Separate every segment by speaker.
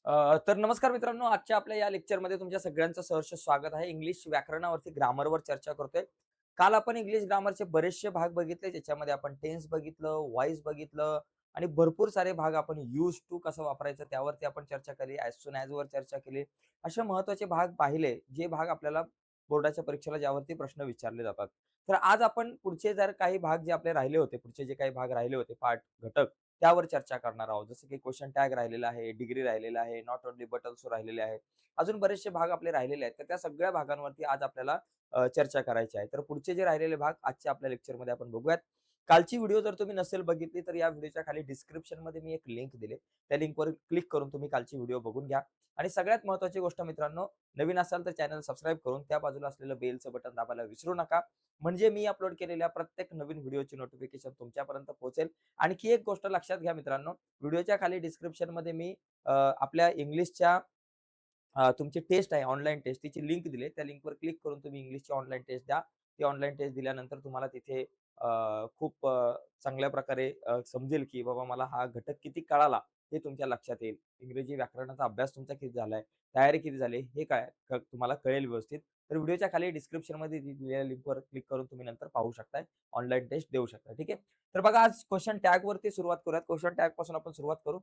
Speaker 1: तर नमस्कार मित्रांनो, आजच्या आपल्या या लेक्चरमध्ये तुमच्या सगळ्यांचं सहर्ष स्वागत आहे. इंग्लिश व्याकरणावरती ग्रामरवर चर्चा करतोय. काल आपण इंग्लिश ग्रामरचे बरेचसे भाग बघितले, ज्याच्यामध्ये आपण टेन्स बघितलं, व्हॉइस बघितलं आणि भरपूर सारे भाग आपण यूज्ड टू कसं वापरायचं त्यावरती आपण चर्चा केली. ॲज सून ॲज वर चर्चा केली. असे महत्त्वाचे भाग पाहिले, जे भाग आपल्याला बोर्डाच्या परीक्षेला ज्यावरती प्रश्न विचारले जातात. तर आज आपण पुढचे जर काही भाग जे आपले राहिले होते, पुढचे जे काही भाग राहिले होते पाठ, घटक त्यावर चर्चा करणार आहोत. जसं की क्वेशन टॅग राहिलेला आहे, डिग्री राहिलेला आहे, नॉट ओन्ली बट अल्सो राहिलेले आहे. अजून बरेचसे भाग आपले राहिलेले आहेत. तर त्या सगळ्या भागांवरती आज आपल्याला चर्चा करायची आहे. तर पुढचे जे राहिलेले भाग आजच्या आपल्या लेक्चरमध्ये आपण बघूयात. कालची व्हिडिओ जर तुम्ही नसेल बघितली, तर या व्हिडिओच्या खाली डिस्क्रिप्शनमध्ये मी एक लिंक दिले. त्या लिंकवर क्लिक करून तुम्ही कालची व्हिडिओ बघून घ्या. आणि सगळ्यात महत्त्वाची गोष्ट मित्रांनो, नवीन असाल तर चॅनल सबस्क्राईब करून त्या बाजूला असलेलं बेलचं बटन दाबायला विसरू नका. म्हणजे मी अपलोड केलेल्या प्रत्येक नवीन व्हिडिओची नोटिफिकेशन तुमच्यापर्यंत पोहोचेल. आणखी एक गोष्ट लक्षात घ्या मित्रांनो, व्हिडिओच्या खाली डिस्क्रिप्शनमध्ये मी आपल्या इंग्लिशच्या तुमची टेस्ट आहे ऑनलाईन टेस्ट तिची लिंक दिली. त्या लिंकवर क्लिक करून तुम्ही इंग्लिशची ऑनलाईन टेस्ट द्या. ती ऑनलाईन टेस्ट दिल्यानंतर तुम्हाला तिथे खूप चांगल्या प्रकारे समजेल की बाबा मला हा घटक किती कळाला हे तुमच्या लक्षात येईल. इंग्रजी व्याकरणाचा अभ्यास तुमचा किती झालाय, तयारी किती झाली हे काय तुम्हाला कळेल व्यवस्थित. तर व्हिडिओच्या खाली डिस्क्रिप्शनमध्ये दिलेल्या लिंकवर क्लिक करून तुम्ही नंतर पाहू शकताय. ऑनलाईन टेस्ट देऊ शकता. ठीक आहे. तर बघा आज क्वेशन टॅगवरती सुरुवात करूयात. क्वेशन टॅग पासून आपण सुरुवात करू.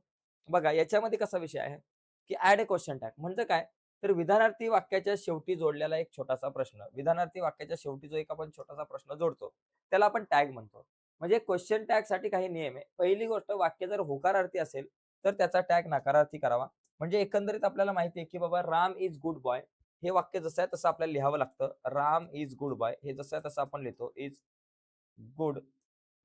Speaker 1: बघा याच्यामध्ये कसा विषय आहे, की ॲड अ क्वेशन टॅग म्हणजे काय? तर विधानार्थी वाक्याच्या शेवटी जोडलेला एक छोटासा प्रश्न. विधानार्थी वाक्याच्या शेवटी जो एक आपण छोटासा प्रश्न जोडतो, त्याला आपण टॅग म्हणतो. म्हणजे क्वेशन टॅगसाठी काही नियम आहे. पहिली गोष्ट वाक्य जर होकारार्थी असेल, तर त्याचा टॅग नकारार्थी करावा. म्हणजे एकंदरीत आपल्याला माहिती आहे, की बाबा राम इज गुड बॉय हे वाक्य जसं आहे तसं आपल्याला लिहावं लागतं. राम इज गुड बॉय हे जसं आहे तसं आपण लिहितो. इज गुड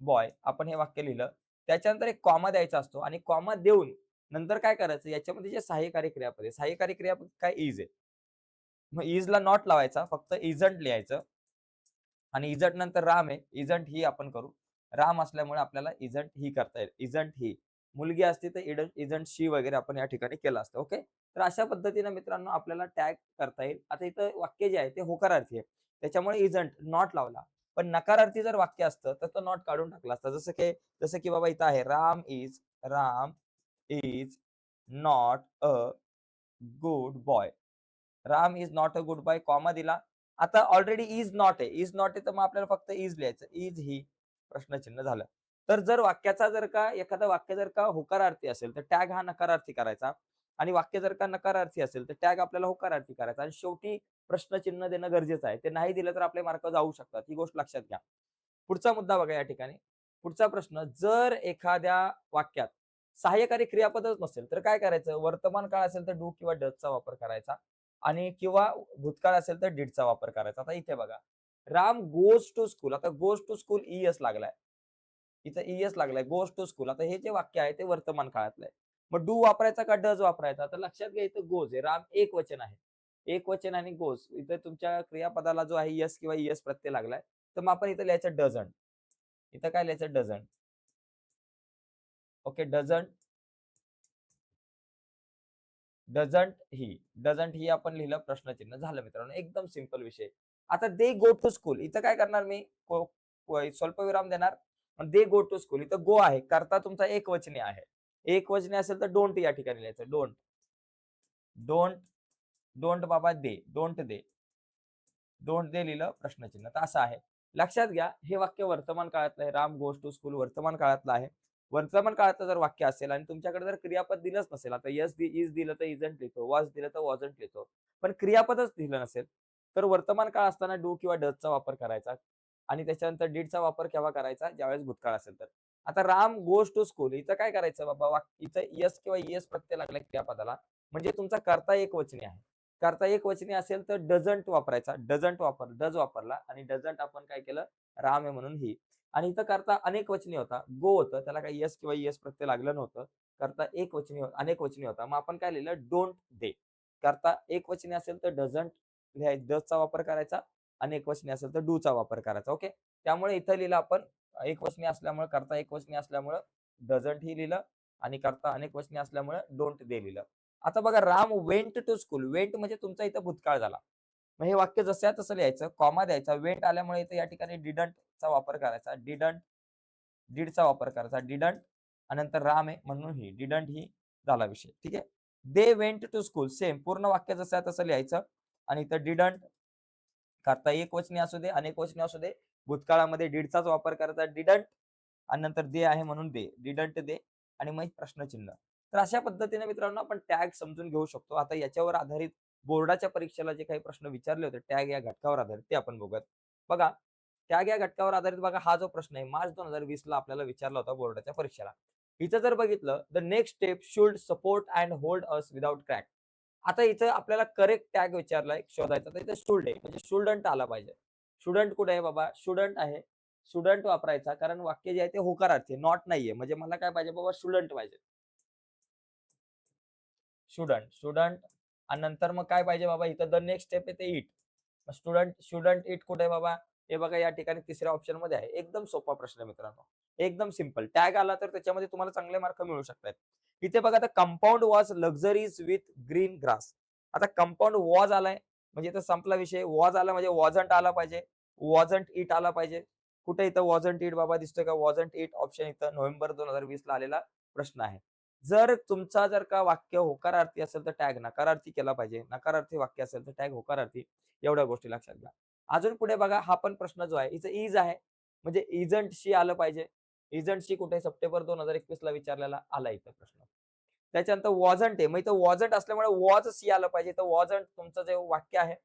Speaker 1: बॉय आपण हे वाक्य लिहिलं. त्याच्यानंतर एक कॉमा द्यायचा असतो आणि कॉमा देऊन नंतर काय करायचं याच्यामध्ये जे सहाय्यकारी क्रियापद आहे. सहाय्यकारी क्रियापद काय इज आहे. मग इजला नॉट लावायचा, फक्त इजंट लिहायचं आणि इजंट नंतर राम आहे. इजंट ही आपण करू. राम असल्यामुळे आपल्याला इजंट ही करता येईल. Isn't he. मुलगी असती तर इजंट शी वगैरे आपण या ठिकाणी केलं असतं. ओके. तर अशा पद्धतीने मित्रांनो आपल्याला टॅग करता येईल. आता इथं वाक्य जे आहे ते होकारार्थी आहे. त्याच्यामुळे इजंट नॉट लावला. पण नकारार्थी जर वाक्य असतं तर तो नॉट काढून टाकला असता. जसं की बाबा इथं आहे Ram is not a good boy. Ram is not a good boy comma दिला. आता ऑलरेडी इज नॉट आहे. इज नॉट आहे तर मग आपल्याला फक्त इज लिहायचं. इज ही प्रश्नचिन्ह झालं. तर जर का एखादं वाक्य जर का होकारार्थी असेल तर टॅग हा नकारार्थी करायचा आणि वाक्य जर का नकारार्थी असेल तर टॅग आपल्याला होकारार्थी करायचा आणि शेवटी प्रश्नचिन्ह देणं गरजेचं आहे. ते नाही दिलं तर आपले मार्क जाऊ शकतात. ही गोष्ट लक्षात घ्या. पुढचा मुद्दा बघा या ठिकाणी. पुढचा प्रश्न जर एखाद्या वाक्यात सहाय्यकारी क्रियापदच नसेल तर काय करायचं? वर्तमान काळ असेल तर डू किंवा डजचा वापर करायचा आणि किंवा भूतकाळ असेल तर डिडचा वापर करायचा. आता इथे बघा. Ram goes to school. आता गोज टू स्कूल ईएस लागलाय. इथं ईएस लागलाय. Goes to school. आता हे जे वाक्य आहे ते वर्तमान काळातलं आहे. मग डू वापरायचा का डज वापरायचा? तर लक्षात घ्या इथं गोज आहे. राम एकवचन आहे. एकवचन आणि गोज. इथं तुमच्या क्रियापदाला जो आहे येस किंवा ईएस प्रत्यय लागलाय. तर मग आपण इथं लिहायचं डझंट. इथं काय लिहायचं डझंट. ओके डझंट डझंट ही आपण लिहिलं प्रश्नचिन्ह झालं मित्रांनो एकदम सिंपल विषय. आता दे गो टू स्कूल इथं काय करणार मी स्वल्पविराम देणार. दे गो टू स्कूल इथं गो आहे करता तुमचा एकवचनी आहे. एकवचनी असेल तर डोंट या ठिकाणी लिहायचं. डोंट डोंट डोंट बाबा they don't they don't they लिहिलं प्रश्नचिन्ह. तर असं आहे. लक्षात घ्या हे वाक्य वर्तमान काळातलं आहे. राम गोज टू स्कूल वर्तमान काळातलं आहे. वर्तमान काळातलं जर वाक्य असेल आणि तुमच्याकडे जर क्रियापद दिलंच नसेल, आता इज दिलं तर इजंट लिहितो, वॉज दिलं तर वॉजंट लिहितो. पण क्रियापदच दिलं नसेल, तर वर्तमान काळ असताना डू किंवा डजचा वापर करायचा आणि त्याच्यानंतर डिडचा वापर केव्हा करायचा? ज्यावेळेस भूतकाळ असेल तर. आता राम गोज टू स्कूल इथं काय करायचं बाबा इथं येस किंवा येस प्रत्यय लागलाय क्रियापदाला म्हणजे तुमचा कर्ता एकवचनी आहे. कर्ता एकवचनी असेल तर डझंट वापरायचा. डझ वापरला आणि डझंट आपण काय केलं? राम आहे म्हणून ही. आणि इथं कर्ता अनेकवचनी होता. गो होतं. त्याला काही येस किंवा येस प्रत्यय लागलं नव्हतं. कर्ता अनेकवचनी होता. मग आपण काय लिहिलं? Don't they. कर्ता एकवचनी असेल तर डझंट डजचा वापर करायचा. अनेकवचनी असेल तर डूचा वापर करायचा. ओके. त्यामुळे इथं लिहिलं आपण एकवचनी असल्यामुळे कर्ता एकवचनी असल्यामुळं डझंट ही लिहिलं आणि कर्ता अनेकवचनी असल्यामुळे डोंट दे लिहिलं. आता बघा Ram went to school. Went म्हणजे तुमचा इथं भूतकाळ झाला. मग हे वाक्य जसं आहे तसं लिहायचं. कॉमा द्यायचा. वेंट आल्यामुळे इथे या ठिकाणी डिडंटचा वापर करायचा. डिडचा वापर करायचा. डिडंट आणि नंतर राम आहे म्हणून ही. डिडंट ही झाला विषय. ठीक आहे. They went to school. Same पूर्ण वाक्य जसं आहे तसं लिहायचं. आणि इथं डिडंट करता एकवचनी असू दे, अनेकवचनी असू दे. भूतकाळामध्ये डिडचाच वापर करायचा डिडंट आणि नंतर दे आहे म्हणून दे. डिडंट दे आणि मग प्रश्नचिन्ह. तर अशा पद्धतीने मित्रांनो आपण टॅग समजून घेऊ शकतो. आता याच्यावर आधारित बोर्डाच्या परीक्षेला जे काही प्रश्न विचारले होते टॅग या घटकावर आधारित ते आपण बघूयात. बघा, टॅग या घटकावर आधारित बघा हा जो प्रश्न आहे मार्च 2020 ला आपल्याला विचारला होता बोर्डाच्या परीक्षेला. इथं जर बघितलं, the next step should support and hold us without crack. आता इथं आपल्याला करेक्ट टॅग विचारलाय शोधायचा, तर इथं शुल्ड आहे म्हणजे शुल्डंट आला पाहिजे. शुडंट कुठे आहे बाबा? शुडंट आहे. शुडंट वापरायचा कारण वाक्य जे आहे ते होकारार्थी आहे, नॉट नाहीये. म्हणजे मला काय पाहिजे बाबा? शुडंट पाहिजे. शुडंट आणि नंतर मग काय पाहिजे बाबा? इथं द नेक्स्ट स्टेप आहे ते इट. स्टुडंट शुडंट इट कुठे आहे बाबा? हे बघा या ठिकाणी तिसऱ्या ऑप्शन मध्ये आहे. एकदम सोपा प्रश्न आहे मित्रांनो. एकदम सिंपल. टॅग आला तर त्याच्यामध्ये तुम्हाला चांगले मार्क मिळू शकतात. इथे बघा आता compound was luxuries with green grass. आता कंपाऊंड वॉज आलाय म्हणजे इथं संपला विषय. वॉज आला म्हणजे वॉजंट आला पाहिजे. वॉजंट इट आला पाहिजे. कुठे इथं वॉजंट इट बाबा दिसतोय का? वॉजंट इट ऑप्शन इथं नोव्हेंबर 2020 ला आलेला प्रश्न आहे. जर का वाक्य होकारार्थी असेल तर टॅग नकारार्थी केला पाहिजे. नकारार्थी वाक्य असेल तर टॅग होकारार्थी. एवढ्या गोष्टी लक्षात घ्या. अजून पुढे बघा हा पण प्रश्न जो आहे इथं इज आहे. म्हणजे इजंट शी आलं पाहिजे. इजंट शी कुठे सप्टेंबर 2021 ला विचारलेला आला इथं प्रश्न. त्याच्यानंतर वॉजंट आहे. मग इथं वॉजंट असल्यामुळे वॉज सी आलं पाहिजे. तर वॉजंट तुमचं जे वाक्य आहे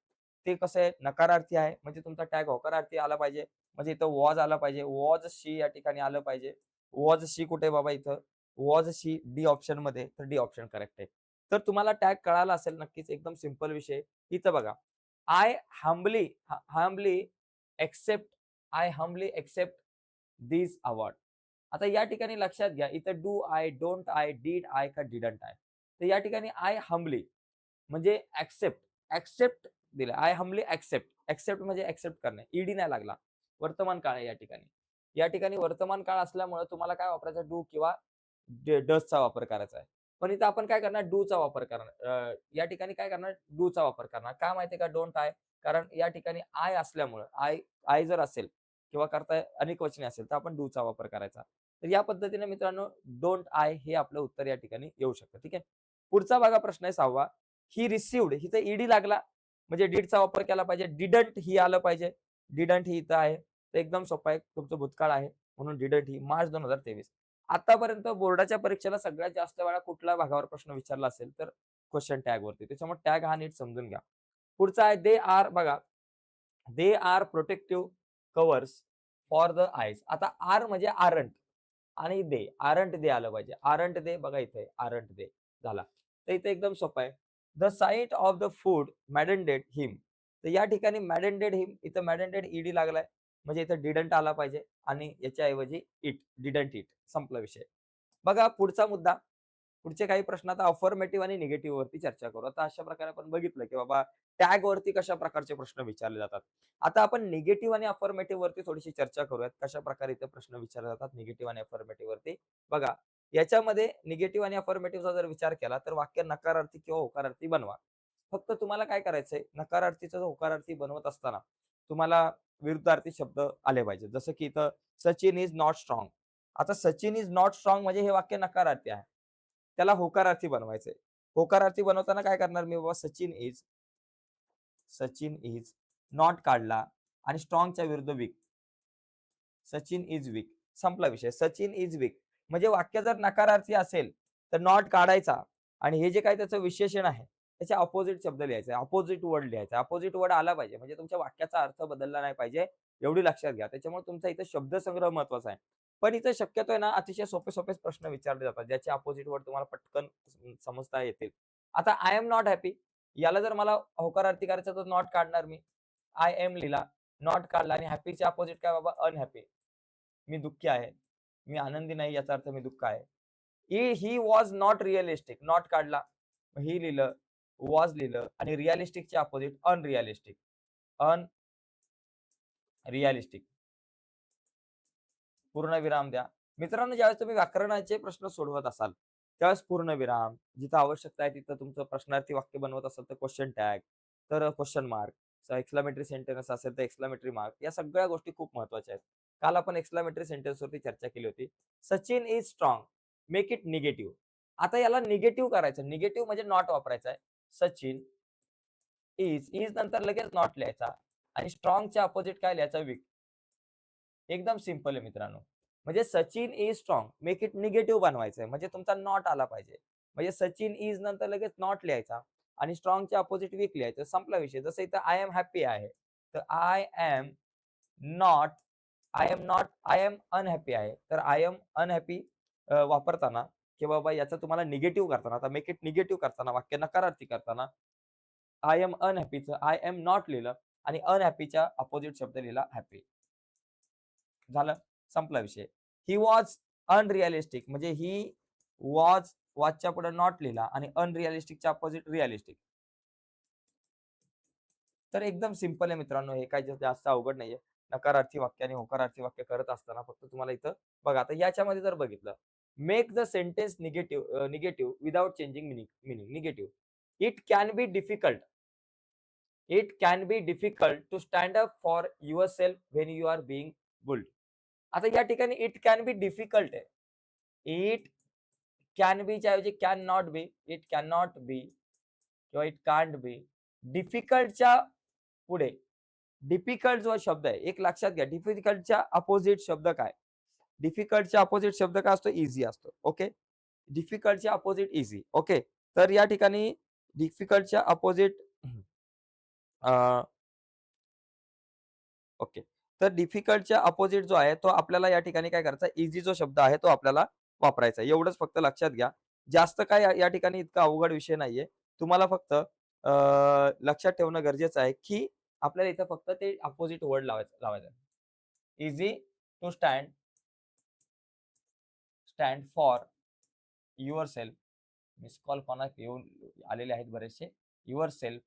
Speaker 1: ते कसं आहे नकारार्थी आहे. म्हणजे तुमचा टॅग होकारार्थी आला पाहिजे. म्हणजे इथं वॉज आला पाहिजे. वॉज शी या ठिकाणी आलं पाहिजे. वॉज शी कुठे बाबा इथं? वॉज शी डी ऑप्शन मध्ये. तर डी ऑप्शन करेक्ट आहे. तर तुम्हाला टॅग कळाला असेल नक्कीच. एकदम सिंपल विषय. इथं बघा. I humbly humbly accept I humbly accept this award. आता या ठिकाणी लक्षात घ्या इथं do I, don't I, did I का डिडंट आय. तर या ठिकाणी आय हम्बली म्हणजे ऍक्सेप्ट दिलं. आय हम्बली ऍक्सेप्ट म्हणजे ऍक्सेप्ट करणे. ईडी नाही लागला. वर्तमान काळ आहे या ठिकाणी. या ठिकाणी वर्तमान काळ असल्यामुळे तुम्हाला काय वापरायचं डू किंवा डजचा वापर करायचा आहे. पण इथं आपण काय करणार डूचा वापर करणार. या ठिकाणी काय करणार डूचा वापर करणार. का माहितीये का डोंट आय? कारण या ठिकाणी आय असल्यामुळे आय आय जर असेल किंवा करता अनेक वचने असेल तर आपण डूचा वापर करायचा. तर या पद्धतीने मित्रांनो डोंट आय हे आपलं उत्तर या ठिकाणी येऊ शकतं. ठीक आहे. पुढचा बघा प्रश्न आहे 6वा. ही रिसिव्ड हिचं ईडी लागला म्हणजे डीडचा वापर केला पाहिजे. डिडंट ही आलं पाहिजे. डिडंट ही इथं आहे. तर एकदम सोपं आहे. तुमचं भूतकाळ आहे म्हणून डिडंट ही मार्च 2023. आतापर्यंत बोर्डाच्या परीक्षेला सगळ्यात जास्त वेळा कुठल्या भागावर प्रश्न विचारला असेल तर क्वेश्चन टॅग वरती. त्याच्यामुळे टॅग हा नीट समजून घ्या. पुढचा आहे दे आर बघा. They are protective covers for the आयज. आता आर म्हणजे आरंट आणि दे आरंट दे आलं पाहिजे. आरंट दे बघा इथे आरंट दे झाला. तर इथे एकदम सोपं आहे. The sight of the food maddened him. तर या ठिकाणी मॅडेंडेड हिम इथं मॅडेंडेड ईडी लागलाय म्हणजे इथं डिडंट आला पाहिजे आणि याच्याऐवजी इट डिडंट इट संपला विषय. बघा पुढचा मुद्दा. पुढचे काही प्रश्न आता अफर्मेटिव्ह आणि निगेटिव्ह वरती चर्चा करू. आता अशा प्रकारे आपण बघितलं की बाबा टॅग वरती कशा प्रकारचे प्रश्न विचारले जातात. आता आपण निगेटिव्ह आणि अफर्मेटिव्ह वरती थोडीशी चर्चा करूयात. कशा प्रकारे इथे प्रश्न विचारले जातात निगेटिव्ह आणि अफर्मेटिव्ह वरती. बघा याच्यामध्ये निगेटिव्ह आणि अफर्मेटिव्हचा जर विचार केला तर वाक्य नकारार्थी किंवा होकारार्थी बनवा. फक्त तुम्हाला काय करायचंय नकारार्थीचा होकारार्थी बनवत असताना तुम्हाला विरुद्धार्थी शब्द आले पाहिजे. जसं की इथं सचिन इज नॉट स्ट्रॉंग. आता सचिन इज नॉट स्ट्रॉंग म्हणजे हे वाक्य नकारार्थी आहे. त्याला होकारार्थी बनवायचंय. होकारार्थी बनवताना काय करणार मी बाबा सचिन इज नॉट काढला आणि स्ट्रॉंगच्या विरुद्ध वीक. सचिन इज वीक संपला विषय. सचिन इज वीक म्हणजे वाक्य जर नकारार्थी असेल तर नॉट काढायचा आणि हे जे काही त्याचं विशेषण आहे त्याच्या अपोजिट शब्द लिहायचा. अपोजिट वर्ड लिहायचा. अपोजिट वर्ड आला पाहिजे म्हणजे तुमच्या वाक्याचा अर्थ बदलला नाही पाहिजे. एवढी लक्षात घ्या. त्याच्यामुळे तुमचा इथं शब्दसंग्रह महत्वाचा आहे. पण इथं शक्यतो आहे ना अतिशय सोपे प्रश्न विचारले जातात ज्याचे अपोजिट वर्ड तुम्हाला पटकन समजता येतील. आता आय एम नॉट हॅपी याला जर मला होकारार्थी करायचं तर नॉट काढणार मी. आय एम लिहिला, नॉट काढला आणि हॅपीचे अपोजिट काय बाबा अनहॅपी. मी दुःखी आहे. मी आनंदी नाही याचा अर्थ मी दुःख आहे. He was not realistic. Not काढला. ही लिहिलं, वॉज लिहिलं आणि रिअलिस्टिकचे अपोजिट अनरिअलिस्टिक. अनरिअलिस्टिक. पूर्णविराम द्या. मित्रांनो ज्यावेळेस तुम्ही व्याकरणाचे प्रश्न सोडवत असाल, त्यावेळेस पूर्णविराम, जिथं आवश्यकता आहे तिथं तुमचं प्रश्नार्थी वाक्य बनवत असाल तर क्वेश्चन टॅग, तर क्वेश्चन मार्क, एक्सक्लेमेटरी सेंटेन्स असेल तर एक्सक्लेमेटरी मार्क या सगळ्या गोष्टी खूप महत्त्वाच्या आहेत. काल आपण एक्सक्लेमेटरी सेंटेन्स वरती चर्चा केली होती. Sachin is strong, make it negative. आता याला निगेटिव्ह करायचं. निगेटिव्ह म्हणजे नॉट वापरायचा आहे. सचिन इज नंतर लगेच नॉट लिहायचा आणि स्ट्रॉंगच्या अपोजिट काय लिहायचं? वीक. एकदम सिंपल आहे मित्रांनो. म्हणजे Sachin is strong. Make it negative बनवायचं आहे. म्हणजे तुमचा नॉट आला पाहिजे. म्हणजे सचिन इज नंतर लगेच नॉट लिहायचा आणि स्ट्रॉंगच्या अपोजिट वीक लिहायचं. संपला विषय. जसं इथं आय एम हॅपी आहे. तर नॉट आय एम अनहॅपी आहे. तर आय एम अनहॅपी वापरताना किंवा बाबा याचा तुम्हाला निगेटिव्ह करताना, आता मेक इट निगेटिव्ह करताना, वाक्य नकारार्थी करताना आय एम अनहॅपीचं आय एम नॉट लिहिलं आणि अनहॅपीच्या अपोजिट शब्द लिहिला हॅपी. झालं, संपला विषय. ही वॉज अनरिअलिस्टिक म्हणजे ही वॉजच्या पुढे नॉट लिहिला आणि अनरिअलिस्टिकच्या अपोजिट रिअलिस्टिक. तर एकदम सिंपल आहे मित्रांनो, हे काही जास्त अवघड नाहीये. नकारार्थी वाक्य आणि होकारार्थी वाक्य करत असताना फक्त तुम्हाला इथं बघा, आता याच्यामध्ये जर बघितलं, make the sentence negative without changing meaning. Negative. It can be difficult it can be difficult to stand up for yourself when you are being bullied. आता या ठिकाणी इट कॅन बी डिफिकल्ट आहे. इट कॅन बीच्या ऐवजी can not be, it can not be किंवा it can't be. डिफिकल्टच्या पुढे difficult जो शब्द आहे, एक लक्षात घ्या, डिफिकल्टच्या अपोजिट शब्द काय? डिफिकल्टच्या अपोजिट शब्द काय असतो? इझी असतो. ओके. डिफिकल्टच्या अपोजिट इझी. ओके. तर या ठिकाणी डिफिकल्टच्या अपोजिट ओके. तर डिफिकल्टच्या अपोजिट जो आहे तो आपल्याला या ठिकाणी काय करायचा? इझी जो शब्द आहे तो आपल्याला वापरायचा आहे. एवढंच फक्त लक्षात घ्या. जास्त काय या ठिकाणी इतका अवघड विषय नाहीये. तुम्हाला फक्त लक्षात ठेवणं गरजेचं आहे, की आपल्याला इथं फक्त ते अपोजिट वर्ड लावायचं आहे. Easy to stand for yourself. Miss call कोणा येऊन आलेले आहेत बरेचसे. Yourself,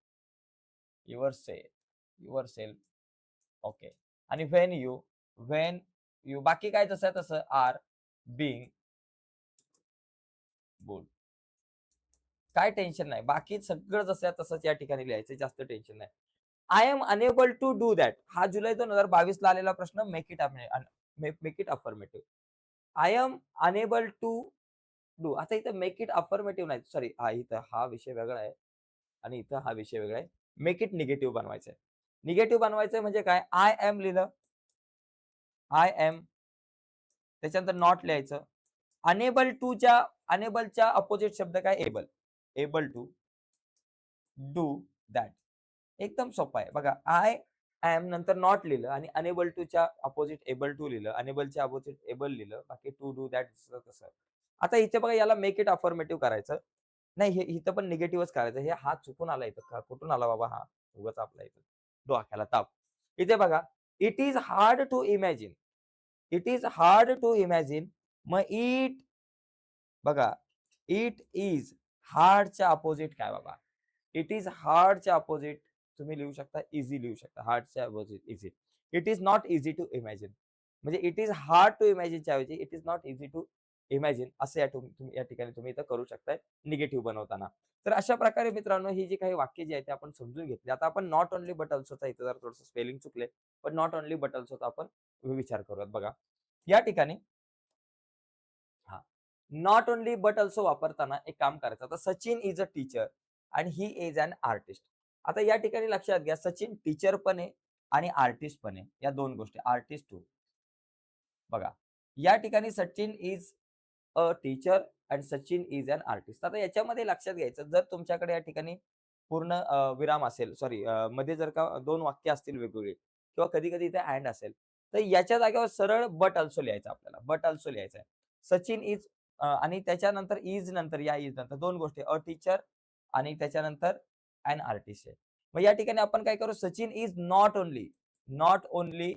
Speaker 1: yourself. ओके. आणि व्हेन यू बाकी काय जसं आहे तसं आर बीइंग बोल्ड. काय टेन्शन नाही. बाकी सगळं जसं आहे तसंच या ठिकाणी लिहायचं. जास्त टेन्शन नाही. I am unable to do that. हा जुलै 2022 ला आलेला प्रश्न. Make it affirmative. I am unable to do. आता इथं मेक इट अफर्मेटिव्ह नाही. सॉरी, इथं हा विषय वेगळा आहे आणि इथं हा विषय वेगळा आहे. मेक इट निगेटिव्ह बनवायचं आहे. निगेटिव्ह बनवायचं म्हणजे काय? आय एम लिहिलं. आय एम त्याच्यानंतर नॉट लिहायचं. अनेबलच्या अपोजिट शब्द काय? Able. Able to do that. एकदम सोपं आहे. बघा, आय एम नंतर नॉट लिहिलं आणि अनेबल टूच्या अपोजिट एबल टू लिहिलं. अनेबलच्या अपोजिट एबल लिहिलं. बाकी टू डू दॅट तसं. आता इथे बघा, याला मेक इट अफर्मेटिव्ह करायचं. नाही, हे इथं पण निगेटिव्हच करायचं. हे हा चुकून आला इथं. कुठून आला बाबा हा? उगाच आपला इथं डोक्याला ताप. इथे बघा, it is hard to imagine. It is hard to imagine. मग बघा, इट इज हार्डच्या अपोजिट काय बाबा? इट इज हार्डच्या अपोजिट तुम्ही लिहू शकता, इझी लिहू शकता. हार्डच्या opposite easy. It is not easy to imagine. म्हणजे इट इज हार्ड टू इमॅजिनच्या ऐवजी it is not easy to imagine असं या ठिकाणी तुम्ही इथं करू शकताय निगेटिव्ह बनवताना. तर अशा प्रकारे मित्रांनो, ही जी काही वाक्य जी आहेत ते आपण समजून घेतली. आता आपण नॉट ओन्ली बट अल्सोचा इथं जरा थोडंसं स्पेलिंग चुकले, पण नॉट ओन्ली बट अल्सोचा आपण विचार करूयात. बघा, या ठिकाणी हां. नॉट ओन्ली बट अल्सो वापरताना एक काम करायचं. आता सचिन इज अ टीचर आणि ही इज अन आर्टिस्ट. आता या ठिकाणी लक्षात घ्या, सचिन टीचर पण आहे आणि आर्टिस्ट पण आहे. या दोन गोष्टी आर्टिस्ट टू. बघा, या ठिकाणी Sachin is a teacher and Sachin is an artist. आता याच्यामध्ये लक्षात घ्यायचं, जर तुमच्याकडे या ठिकाणी पूर्ण विराम असेल, सॉरी, मध्ये जर का दोन वाक्य असतील वेगवेगळे किंवा कधी-कधी इथे अँड असेल, तर याच्या जागेवर सरळ बट अल्सो लिहायचं आपल्याला. बट अल्सो लिहायचं आहे. सचिन इज आणि त्याच्यानंतर इज नंतर या इज नंतर दोन गोष्टी अ टीचर आणि त्याच्यानंतर अन आर्टिस्ट आहे. मग या ठिकाणी आपण काय करू? Sachin is not only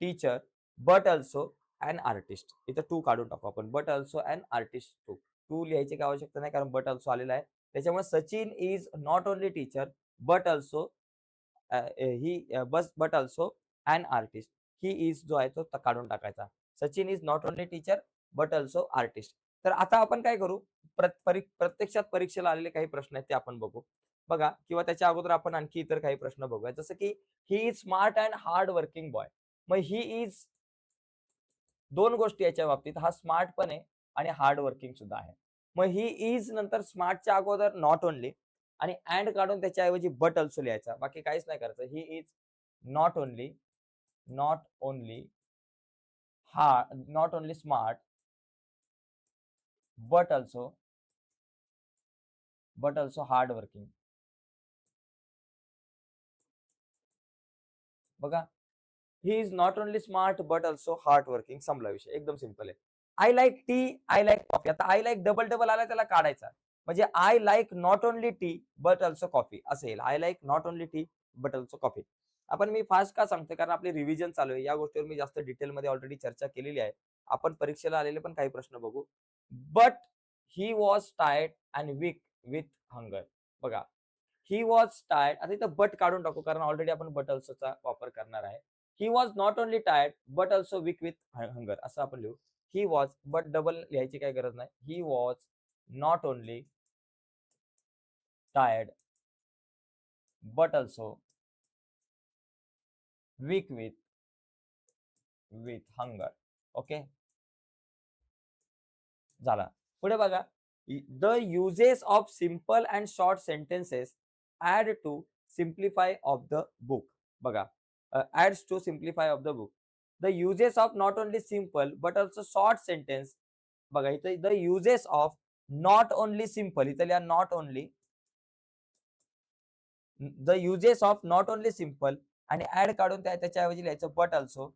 Speaker 1: teacher but also an artist. इथं टू काढून टाकू आपण. But also an artist too. Too लिहायची काय आवश्यकता नाही, कारण बट अल्सो आलेला आहे. त्याच्यामुळे Sachin is not only teacher but also but also an artist. ही इज जो आहे तो काढून टाकायचा. Sachin is not only teacher but also artist. तर आता आपण काय करू? प्रत्यक्षात परीक्षेला आलेले काही प्रश्न आहेत ते आपण बघू. बघा, किंवा त्याच्या अगोदर आपण आणखी इतर काही प्रश्न बघूया. जसं की he is smart and hard working boy. मग ही इज दोन गोष्टी याच्या बाबतीत. हा स्मार्ट पण आहे आणि हार्ड वर्किंग सुद्धा आहे. मग ही इज नंतर स्मार्टच्या अगोदर नॉट ओन्ली आणि अँड काढून त्याच्याऐवजी बट अल्सो लिहायचा. बाकी काहीच नाही करायचं. He is not only not only smart but also hard working. बघा, he is not only smart but also hard working. संपला विषय. एकदम सिंपल आहे. I like tea, I like coffee. आता आय लाईक डबल डबल आला त्याला काढायचा. म्हणजे I like not only tea but also coffee असं येईल. I like not only tea but also coffee. आपण मी फास्ट का सांगतोय कारण आपली रिव्हिजन चालू आहे. या गोष्टीवर मी जास्त डिटेलमध्ये ऑलरेडी चर्चा केलेली आहे. आपण परीक्षेला आलेले पण काही प्रश्न बघू. But he was tired and weak with hunger. बघा, ही वॉज टायर्ड. आता इथं बट काढून टाकू कारण ऑलरेडी आपण बट ऑल्सोचा वापर करणार आहे. He was not only tired but also weak with hunger असं आपण लिहू. ही वॉज बट डबल लिहायची काही गरज नाही. He was not only tired but also weak with hunger. Okay, झाला. पुढे बघा, the uses of simple and short sentences add to simplify of the book. बघा, adds to simplify of the book. The uses of not only simple but also short sentence. बघा इथं the uses of not only simple, इथं लिहा not only. The uses of not only simple आणि add काढून त्याच्याऐवजी लिहायचं but also.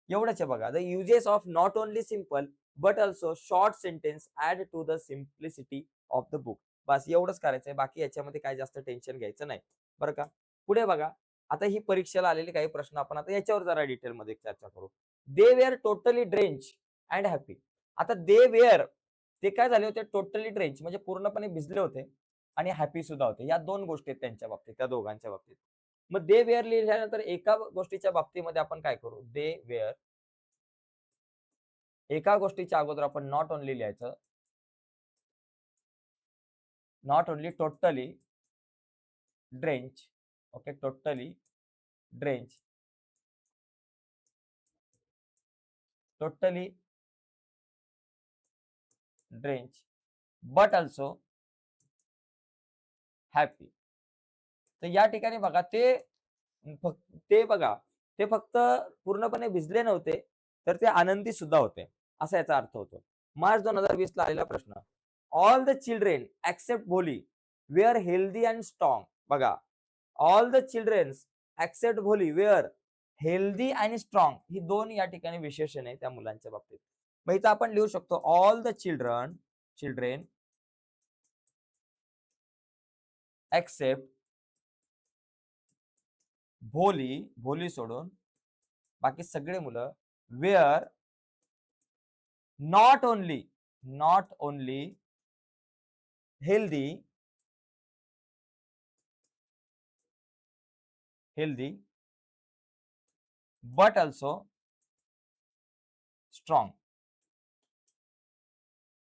Speaker 1: एवढंच आहे बघा. The uses of not only simple but also short sentence add to the simplicity of the book. बस एवढंच करायचंय. बाकी याच्यामध्ये काय जास्त टेन्शन घ्यायचं नाही बरं का. पुढे बघा, आता ही परीक्षेला आलेले काही प्रश्न आपण आता याच्यावर जरा डिटेलमध्ये चर्चा करू. They were totally drench and happy. आता दे वेअर, ते काय झाले होते टोटली ड्रेंच म्हणजे पूर्णपणे भिजले होते आणि हॅपी सुद्धा होते. या दोन गोष्टी आहेत त्यांच्या बाबतीत, त्या दोघांच्या बाबतीत. मग दे वेअर लिहिल्यानंतर एका गोष्टीच्या बाबतीमध्ये आपण काय करू. दे वेअर, एका गोष्टीच्या अगोदर आपण नॉट ओनली लिहायचं. Not only totally drench. Okay, totally drench, totally drench but also happy. तर या ठिकाणी बघा, ते बघा, ते फक्त पूर्णपणे भिजले नव्हते तर ते आनंदी सुद्धा होते असा याचा अर्थ होतो. मार्च 2020 ला आलेला प्रश्न. ऑल द चिल्ड्रेन एक्सेप्ट भोली वेअर हेल्दी अँड स्ट्रॉंग. बघा, ऑल द चिल्ड्रेन्स एक्सेप्ट भोली वेअर हेल्दी आणि स्ट्रॉंग. ही दोन या ठिकाणी विशेषण आहे त्या मुलांच्या बाबतीत. मग इथं आपण लिहू शकतो ऑल द चिल्ड्रेन एक्सेप्ट भोली सोडून बाकी सगळे मुलं wear not only healthy but also strong.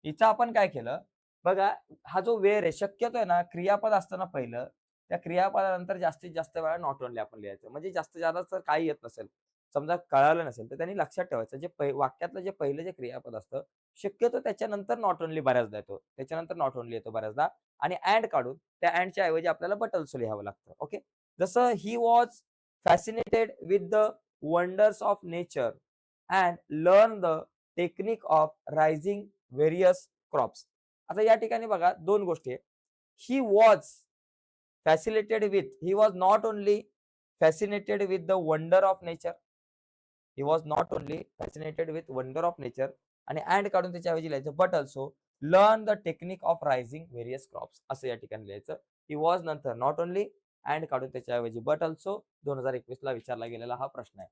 Speaker 1: इथं आपण काय केलं बघा, हा जो वेअर आहे शक्यतो आहे ना क्रियापद असतं ना पहिलं, त्या क्रियापदानंतर जास्तीत जास्त वेळा नॉट ओनली आपण लिहायचं. म्हणजे जास्त जादा जर काही येत नसेल, समजा कळालं नसेल तर त्यांनी लक्षात ठेवायचं जे वाक्यातलं जे पहिलं जे क्रियापद असतं शक्यतो त्याच्यानंतर नॉट ओनली बऱ्याचदा येतो, त्याच्यानंतर नॉट ओनली येतो बऱ्याचदा आणि अँड काढून त्या अँडच्या ऐवजी आपल्याला बट ऑल्सो लिहावं लागतं. ओके, जसं he was fascinated with the wonders of nature and learn the technique of rising various crops. आता या ठिकाणी बघा दोन गोष्टी आहेत. He was fascinated with, he was not only fascinated with the wonder of nature, he was not only fascinated with wonder of nature आणि and काढून त्याच्याऐवजी लिहायचं but also learn the technique of rising various crops असं या ठिकाणी लिहायचं. He was नंतर not only and काढून त्याच्याऐवजी बट ऑल्सो. 2021 ला विचारला गेलेला हा प्रश्न आहे.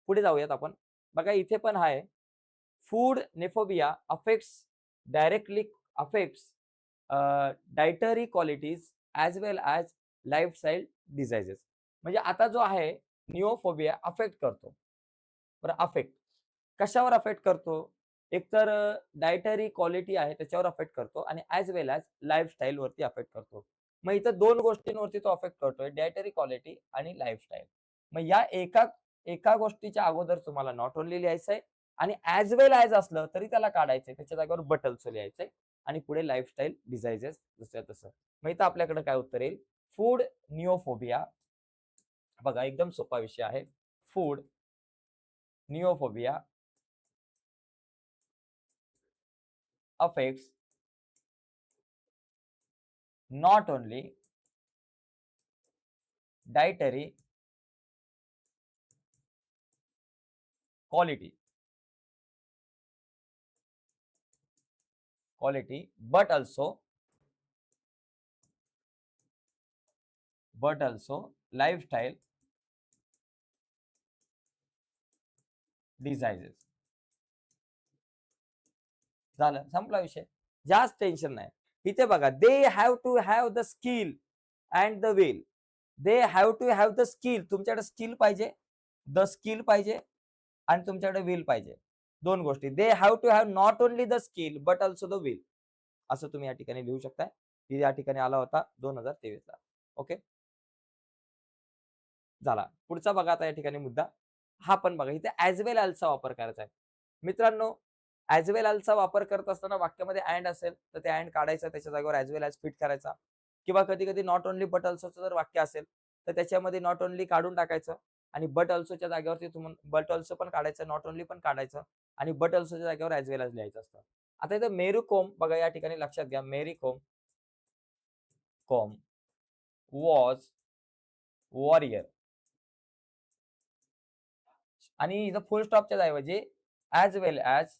Speaker 1: पुढे जाऊयात आपण. बघा इथे पण आहे, food neophobia directly affects dietary qualities as well as lifestyle diseases. म्हणजे आता जो आहे निओफोबिया अफेक्ट करतो. बरं, अफेक्ट कशावर अफेक्ट करतो. एकतर डायटरी क्वालिटी आहे त्याच्यावर अफेक्ट करतो आणि ॲज वेल ॲज लाईफस्टाईल वरती अफेक्ट करतो. मग इथं दोन गोष्टींवरती तो अफेक्ट करतोय, डायटरी क्वालिटी आणि लाईफस्टाईल. मग या एका एका गोष्टीच्या अगोदर तुम्हाला नॉट ओनली लिहायचंय आणि ॲज वेल ॲज असलं तरी त्याला काढायचंय, त्याच्या जागेवर बट ऑल्सो लिहायचंय. आणि पुढे लाईफस्टाईल डिझाइजेस जसं तसं. मग इथं आपल्याकडे काय उत्तर येईल? Food neophobia. बघा एकदम सोपा विषय आहे. Food neophobia affects not only dietary quality quality but also lifestyle diseases. झालं, संपला विषय. जास्त टेन्शन नाही. इथे बघा, they have to have the skill and the will. They have to have the skill. तुमच्याकडे स्किल पाहिजे, द स्किल पाहिजे आणि तुमच्याकडे विल पाहिजे. दोन गोष्टी. They have to have not only the skill but also the will. असं तुम्ही या ठिकाणी लिहू शकताय. ही या ठिकाणी आला होता 2023 ला. ओके. झाला. पुढचा बघा आता या ठिकाणी मुद्दा. हा पण बघा इथे ॲज वेल ॲजचा वापर करायचा आहे. मित्रांनो, ॲज वेल ॲजचा वापर करत असताना वाक्यामध्ये अँड असेल तर ते अँड काढायचं, त्याच्या जागेवर ॲज वेल ॲज फिट करायचा. किंवा कधी-कधी नॉट ओन्ली बट अल्सोचं जर वाक्य असेल तर त्याच्यामध्ये नॉट ओन्ली काढून टाकायचं आणि बट अल्सोच्या जागेवरती बट अल्सो पण काढायचं, नॉट ओन्ली पण काढायचं आणि बट अल्सोच्या जागेवर ॲज वेल ॲज लिहायचं असतं. आता इथं मेरी कोम बघा या ठिकाणी लक्षात घ्या. मेरी कोम कॉम वॉज वॉरियर आणि इथं फुल स्टॉपच्या ऐवजी as well as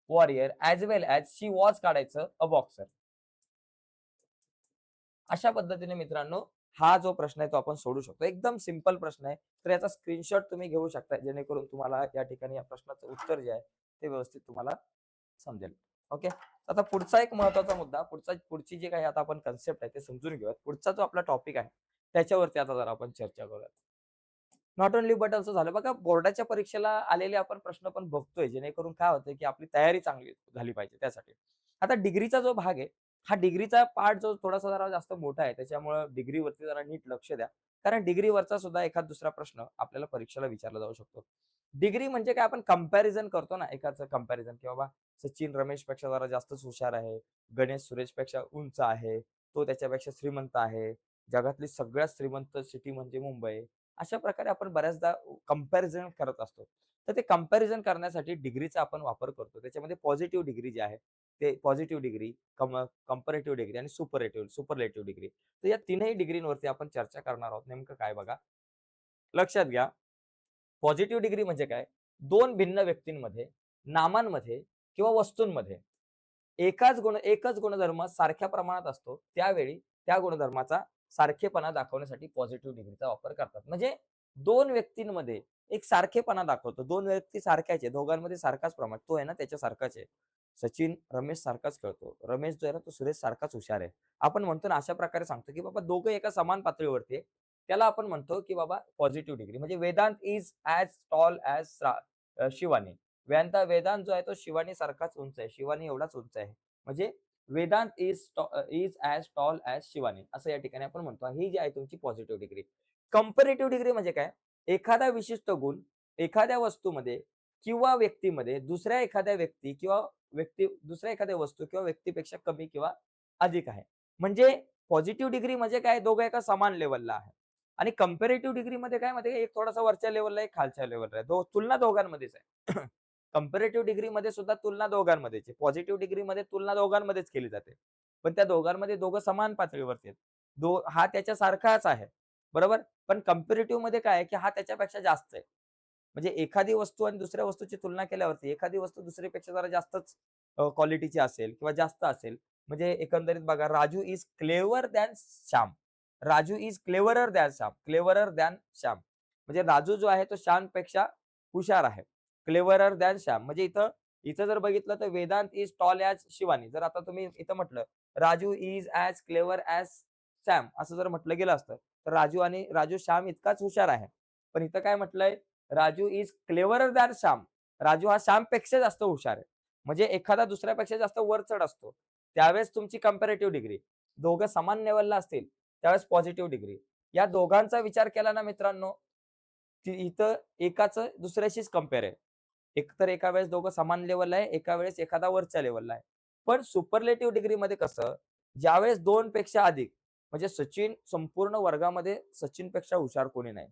Speaker 1: warrior as well as she was काढायचं अ बॉक्सर. अशा पद्धतीने मित्रांनो हा जो प्रश्न आहे तो आपण सोडू शकतो. एकदम सिंपल प्रश्न आहे. तर याचा स्क्रीनशॉट तुम्ही घेऊ शकता जेणेकरून तुम्हाला या ठिकाणी या प्रश्नाचं उत्तर जे आहे ते व्यवस्थित तुम्हाला समजेल. ओके. आता पुढचा एक महत्त्वाचा मुद्दा, पुढची जी काही आता आपण कन्सेप्ट आहे ते समजून घेऊयात. पुढचा जो आपला टॉपिक आहे त्याच्यावरती आता जरा आपण चर्चा करूयात. नॉट ओन्ली बट ऑल्सो झालं. बघा बोर्डाच्या परीक्षेला आलेले आपण प्रश्न पण बघतोय जेणेकरून काय होतंय, की आपली तयारी चांगली झाली पाहिजे त्यासाठी. आता डिग्रीचा जो भाग आहे, हा डिग्रीचा पार्ट जो थोडासा जरा जास्त मोठा आहे त्याच्यामुळे डिग्रीवरती जरा नीट लक्ष द्या. कारण डिग्रीवरचा सुद्धा एखाद दुसरा प्रश्न आपल्याला परीक्षेला विचारला जाऊ शकतो. डिग्री म्हणजे काय आपण कंपॅरिझन करतो ना एकाचं कंपॅरिझन, की बाबा सचिन रमेशपेक्षा जरा जास्तच हुशार आहे, गणेश सुरेशपेक्षा उंच आहे, तो त्याच्यापेक्षा श्रीमंत आहे, जगातली सगळ्यात श्रीमंत सिटी म्हणजे मुंबई. अशा प्रकारे आपण बऱ्याचदा कंपॅरिझन करत असतो. तर ते कंपॅरिझन करण्यासाठी डिग्रीचा आपण वापर करतो. त्याच्यामध्ये पॉझिटिव्ह डिग्री जी आहे, ते पॉझिटिव्ह डिग्री, कंपॅरेटिव्ह डिग्री आणि सुपरलेटिव्ह डिग्री. तर या तीनही डिग्रींवरती आपण चर्चा करणार आहोत. नेमकं काय बघा. लक्षात घ्या, पॉझिटिव्ह डिग्री म्हणजे काय? 2 भिन्न व्यक्तींमध्ये, नामांमध्ये किंवा वस्तूंमध्ये एकच गुणधर्म सारख्या प्रमाणात असतो. त्यावेळी त्या गुणधर्माचा सारखेपणा दाखवण्यासाठी पॉझिटिव्ह डिग्रीचा वापर करतात. म्हणजे 2 व्यक्तींमध्ये एक सारखेपणा दाखवतो. 2 व्यक्ती सारख्याच आहे. दोघांमध्ये सारखाच प्रमाण. तो आहे ना त्याच्यासारखाच आहे. सचिन रमेश सारखाच खेळतो. रमेश जो आहे ना तो सुरेश सारखाच हुशार आहे. आपण म्हणतो ना अशा प्रकारे सांगतो, की बाबा दोघं एका समान पातळीवरती आहे. त्याला आपण म्हणतो, की बाबा पॉझिटिव्ह डिग्री. म्हणजे Vedant is as tall as Shivani. Vedant जो आहे तो शिवानी सारखाच उंच आहे. शिवानी एवढाच उंच आहे. म्हणजे Vedant is as tall as Shivani असं या ठिकाणी आपण म्हणतो. ही जी आहे तुमची पॉझिटिव्ह डिग्री. कंपॅरेटिव्ह डिग्री म्हणजे काय? एखादा विशिष्ट गुण एखाद्या वस्तूमध्ये किंवा व्यक्तीमध्ये दुसऱ्या एखाद्या वस्तू किंवा व्यक्तीपेक्षा कमी किंवा अधिक आहे. म्हणजे पॉझिटिव्ह डिग्री म्हणजे काय? दोघं एका समान लेव्हलला आहे. आणि कंपॅरेटिव्ह डिग्रीमध्ये काय माहिती एक थोडासा वरच्या लेव्हलला आहे, एक खालच्या लेव्हलला आहे. तुलना दोघांमध्येच आहे. कंपॅरेटिव्ह डिग्रीमध्ये सुद्धा तुलना दोघांमध्येच आहे. पॉझिटिव्ह डिग्रीमध्ये तुलना दोघांमध्येच केली जाते. पण त्या दोघांमध्ये दोघं समान पातळीवरती आहेत. हा त्याच्यासारखाच आहे. बरोबर? पण कंपॅरेटिव्हमध्ये काय आहे, की हा त्याच्यापेक्षा जास्त आहे. म्हणजे एखादी वस्तू आणि दुसऱ्या वस्तूची तुलना केल्यावरती एखादी वस्तू दुसरीपेक्षा जरा जास्तच क्वालिटीची असेल किंवा जास्त असेल. म्हणजे एकंदरीत बघा Raju is clever than Shyam. Raju is cleverer than Shyam. Cleverer than Shyam. म्हणजे राजू जो आहे तो श्यामपेक्षा हुशार आहे. Cleverer than Shyam. म्हणजे इथं इथं जर बघितलं तर Vedant is tall as Shivani. जर आता तुम्ही इथं म्हटलं Raju is as clever as Sam असं जर म्हटलं गेलं असतं, तर राजू श्याम इतकाच हुशार आहे. पण इथं काय म्हटलंय Raju is cleverer than Shyam. Raju हा श्यामपेक्षा जास्त हुशार आहे. म्हणजे एखादा दुसऱ्यापेक्षा जास्त वरचढ असतो. त्यावेळेस तुमची कंपॅरेटिव्ह डिग्री. दोघं समान लेव्हलला असतील, त्यावेळेस पॉझिटिव्ह डिग्री. या दोघांचा विचार केला ना मित्रांनो, की इथं एकाचं दुसऱ्याशीच कंपेअर आहे. एकतर एका वेळेस दोघं समान लेव्हलला आहे, एका वेळेस एखादा वरच्या लेव्हलला आहे. पण सुपरलेटिव्ह डिग्री मध्ये कसं, ज्यावेळेस 2 पेक्षा अधिक म्हणजे सचिन संपूर्ण वर्गामध्ये सचिनपेक्षा हुशार कोणी नाही.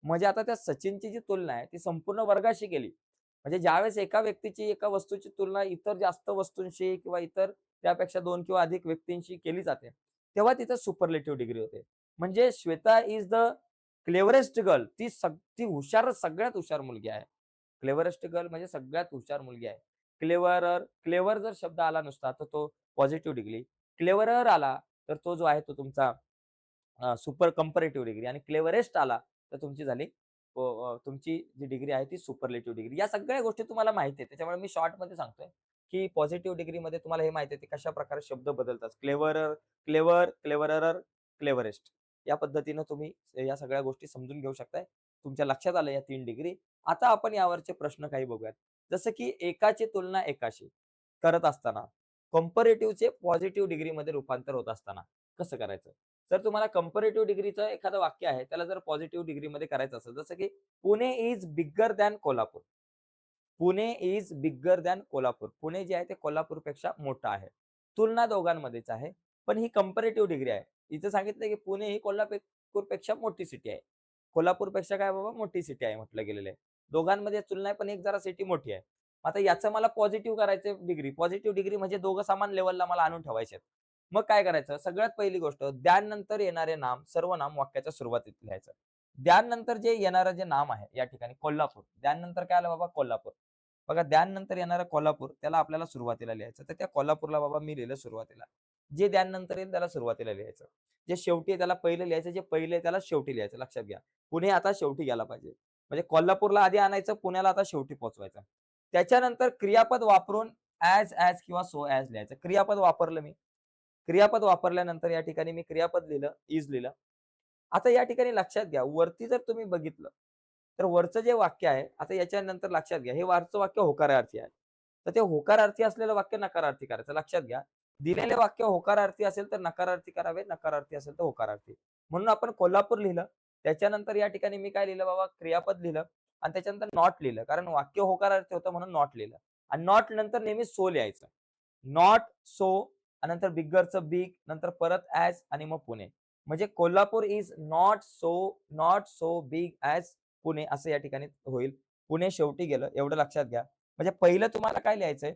Speaker 1: म्हणजे आता त्या सचिनची जी तुलना आहे ती संपूर्ण वर्गाशी केली. म्हणजे ज्यावेळेस एका व्यक्तीची, एका वस्तूची तुलना इतर जास्त वस्तूंशी किंवा इतर त्यापेक्षा 2 किंवा अधिक व्यक्तींशी केली जाते, तेव्हा तिथं सुपरलेटिव्ह डिग्री होते. म्हणजे श्वेता इज द क्लेव्हरेस्ट गर्ल. ती हुशार, सगळ्यात हुशार मुलगी आहे. क्लेव्हरेस्ट गर्ल म्हणजे सगळ्यात हुशार मुलगी आहे. क्लेव्हर जर शब्द आला नुसता तर तो पॉझिटिव्ह डिग्री. क्लेव्हरर आला तर तो जो आहे तो तुमचा सुपर कंपॅरेटिव्ह डिग्री आणि क्लेव्हरेस्ट आला तर तुमची झाली तुमची जी डिग्री आहे ती सुपरलेटिव्ह डिग्री. या सगळ्या गोष्टी तुम्हाला माहिती आहेत. त्याच्यामुळे मी शॉर्टमध्ये सांगतोय, की पॉझिटिव्ह डिग्रीमध्ये तुम्हाला हे माहिती आहे, कशाप्रकारे शब्द बदलतात. क्लेव्हरर, क्लेव्हरर, क्लेव्हरेस्ट या पद्धतीनं तुम्ही या सगळ्या गोष्टी समजून घेऊ शकताय. तुमच्या लक्षात आलं या 3 डिग्री. आता आपण यावरचे प्रश्न काही बघूयात. जसं की एकाची तुलना एकाशी करत असताना कंपॅरेटिव्हचे पॉझिटिव्ह डिग्रीमध्ये रूपांतर होत असताना कसं करायचं? जर तुम्हाला कंपॅरेटिव्ह डिग्रीचं एखादं वाक्य आहे, त्याला जर पॉझिटिव्ह डिग्रीमध्ये करायचं असेल, जसं की Pune is bigger than Kolhapur. Pune is bigger than Kolhapur. Pune जे आहे ते कोल्हापूरपेक्षा मोठं आहे. तुलना दोघांमध्येच आहे, पण ही कंपॅरेटिव्ह डिग्री आहे. इथं सांगितलं की पुणे ही कोल्हापूरपेक्षा मोठी सिटी आहे. कोल्हापूरपेक्षा काय बाबा मोठी सिटी आहे म्हटलं गेलेलं आहे. दोघांमध्ये तुलना आहे, पण एक जरा सिटी मोठी आहे. आता याचं मला पॉझिटिव्ह करायचं डिग्री. पॉझिटिव्ह डिग्री म्हणजे दोघं समान लेव्हलला मला आणून ठेवायचे आहेत. मग काय करायचं? सगळ्यात पहिली गोष्ट द्यान नंतर येणारे नाम, सर्व नाम वाक्याच्या सुरुवातीत लिहायचं. द्यान नंतर जे येणारं जे नाम आहे या ठिकाणी कोल्हापूर. द्यान नंतर काय आलं बाबा कोल्हापूर. बघा द्यान नंतर येणारं कोल्हापूर त्याला आपल्याला सुरुवातीला लिहायचं. तर त्या कोल्हापूरला बाबा मी लिहिलं सुरुवातीला. जे द्यान नंतर येईल त्याला सुरुवातीला लिहायचं. जे शेवटी आहे त्याला पहिलं लिहायचं, जे पहिलं आहे त्याला शेवटी लिहायचं. लक्षात घ्या. पुणे आता शेवटी गेला पाहिजे. म्हणजे कोल्हापूरला आधी आणायचं, पुण्याला आता शेवटी पोहोचवायचं. त्याच्यानंतर क्रियापद वापरून ॲज किंवा सो ॲज लिहायचं. क्रियापद वापरलं मी. क्रियापद वापरल्यानंतर या ठिकाणी मी क्रियापद लिहिलं, इज लिहिलं. आता या ठिकाणी लक्षात घ्या, वरती जर तुम्ही बघितलं, तर वरचं जे वाक्य आहे, आता याच्यानंतर लक्षात घ्या, हे वरचं वाक्य होकारार्थी आहे. तर ते होकारार्थी असलेलं वाक्य नकारार्थी करायचं. लक्षात घ्या, दिलेले वाक्य होकारार्थी असेल तर नकारार्थी करावे, नकारार्थी असेल तर होकारार्थी. म्हणून आपण कोल्हापूर लिहिलं. त्याच्यानंतर या ठिकाणी मी काय लिहिलं बाबा, क्रियापद लिहिलं आणि त्याच्यानंतर नॉट लिहिलं. कारण वाक्य होकारार्थी होतं म्हणून नॉट लिहिलं आणि नॉट नंतर नेहमी सो लिहायचं. नॉट, सो आणि नंतर बिगरचं बिग, नंतर परत ॲज आणि मग पुणे. म्हणजे Kolhapur is not so big as Pune असं या ठिकाणी होईल. पुणे शेवटी गेलं एवढं लक्षात घ्या. म्हणजे पहिलं तुम्हाला काय लिहायचंय?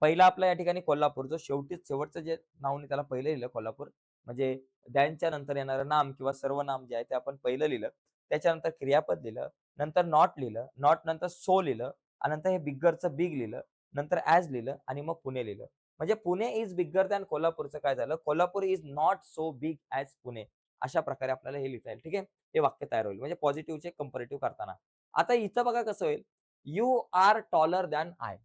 Speaker 1: पहिलं आपलं या ठिकाणी कोल्हापूर जो शेवटचं जे नाव त्याला पहिलं लिहिलं कोल्हापूर. म्हणजे द्यांच्या नंतर येणारं नाम किंवा सर्वनाम जे आहे ते आपण पहिलं लिहिलं. त्याच्यानंतर क्रियापद लिहिलं. नंतर नॉट लिहिलं. नॉट नंतर सो लिहिलं आणि नंतर हे बिगरचं बिग लिहिलं. नंतर ॲज लिहिलं आणि मग पुणे लिहिलं. म्हणजे पुणे इज बिग्गर दॅन कोल्हापूरचं काय झालं? Kolhapur is not so big as Pune. अशा प्रकारे आपल्याला हे लिहिता येईल. ठीक आहे. हे वाक्य तयार होईल. म्हणजे पॉझिटिव्हचे कंपॅरेटिव्ह करताना. आता इथं बघा कसं होईल? You are taller than I.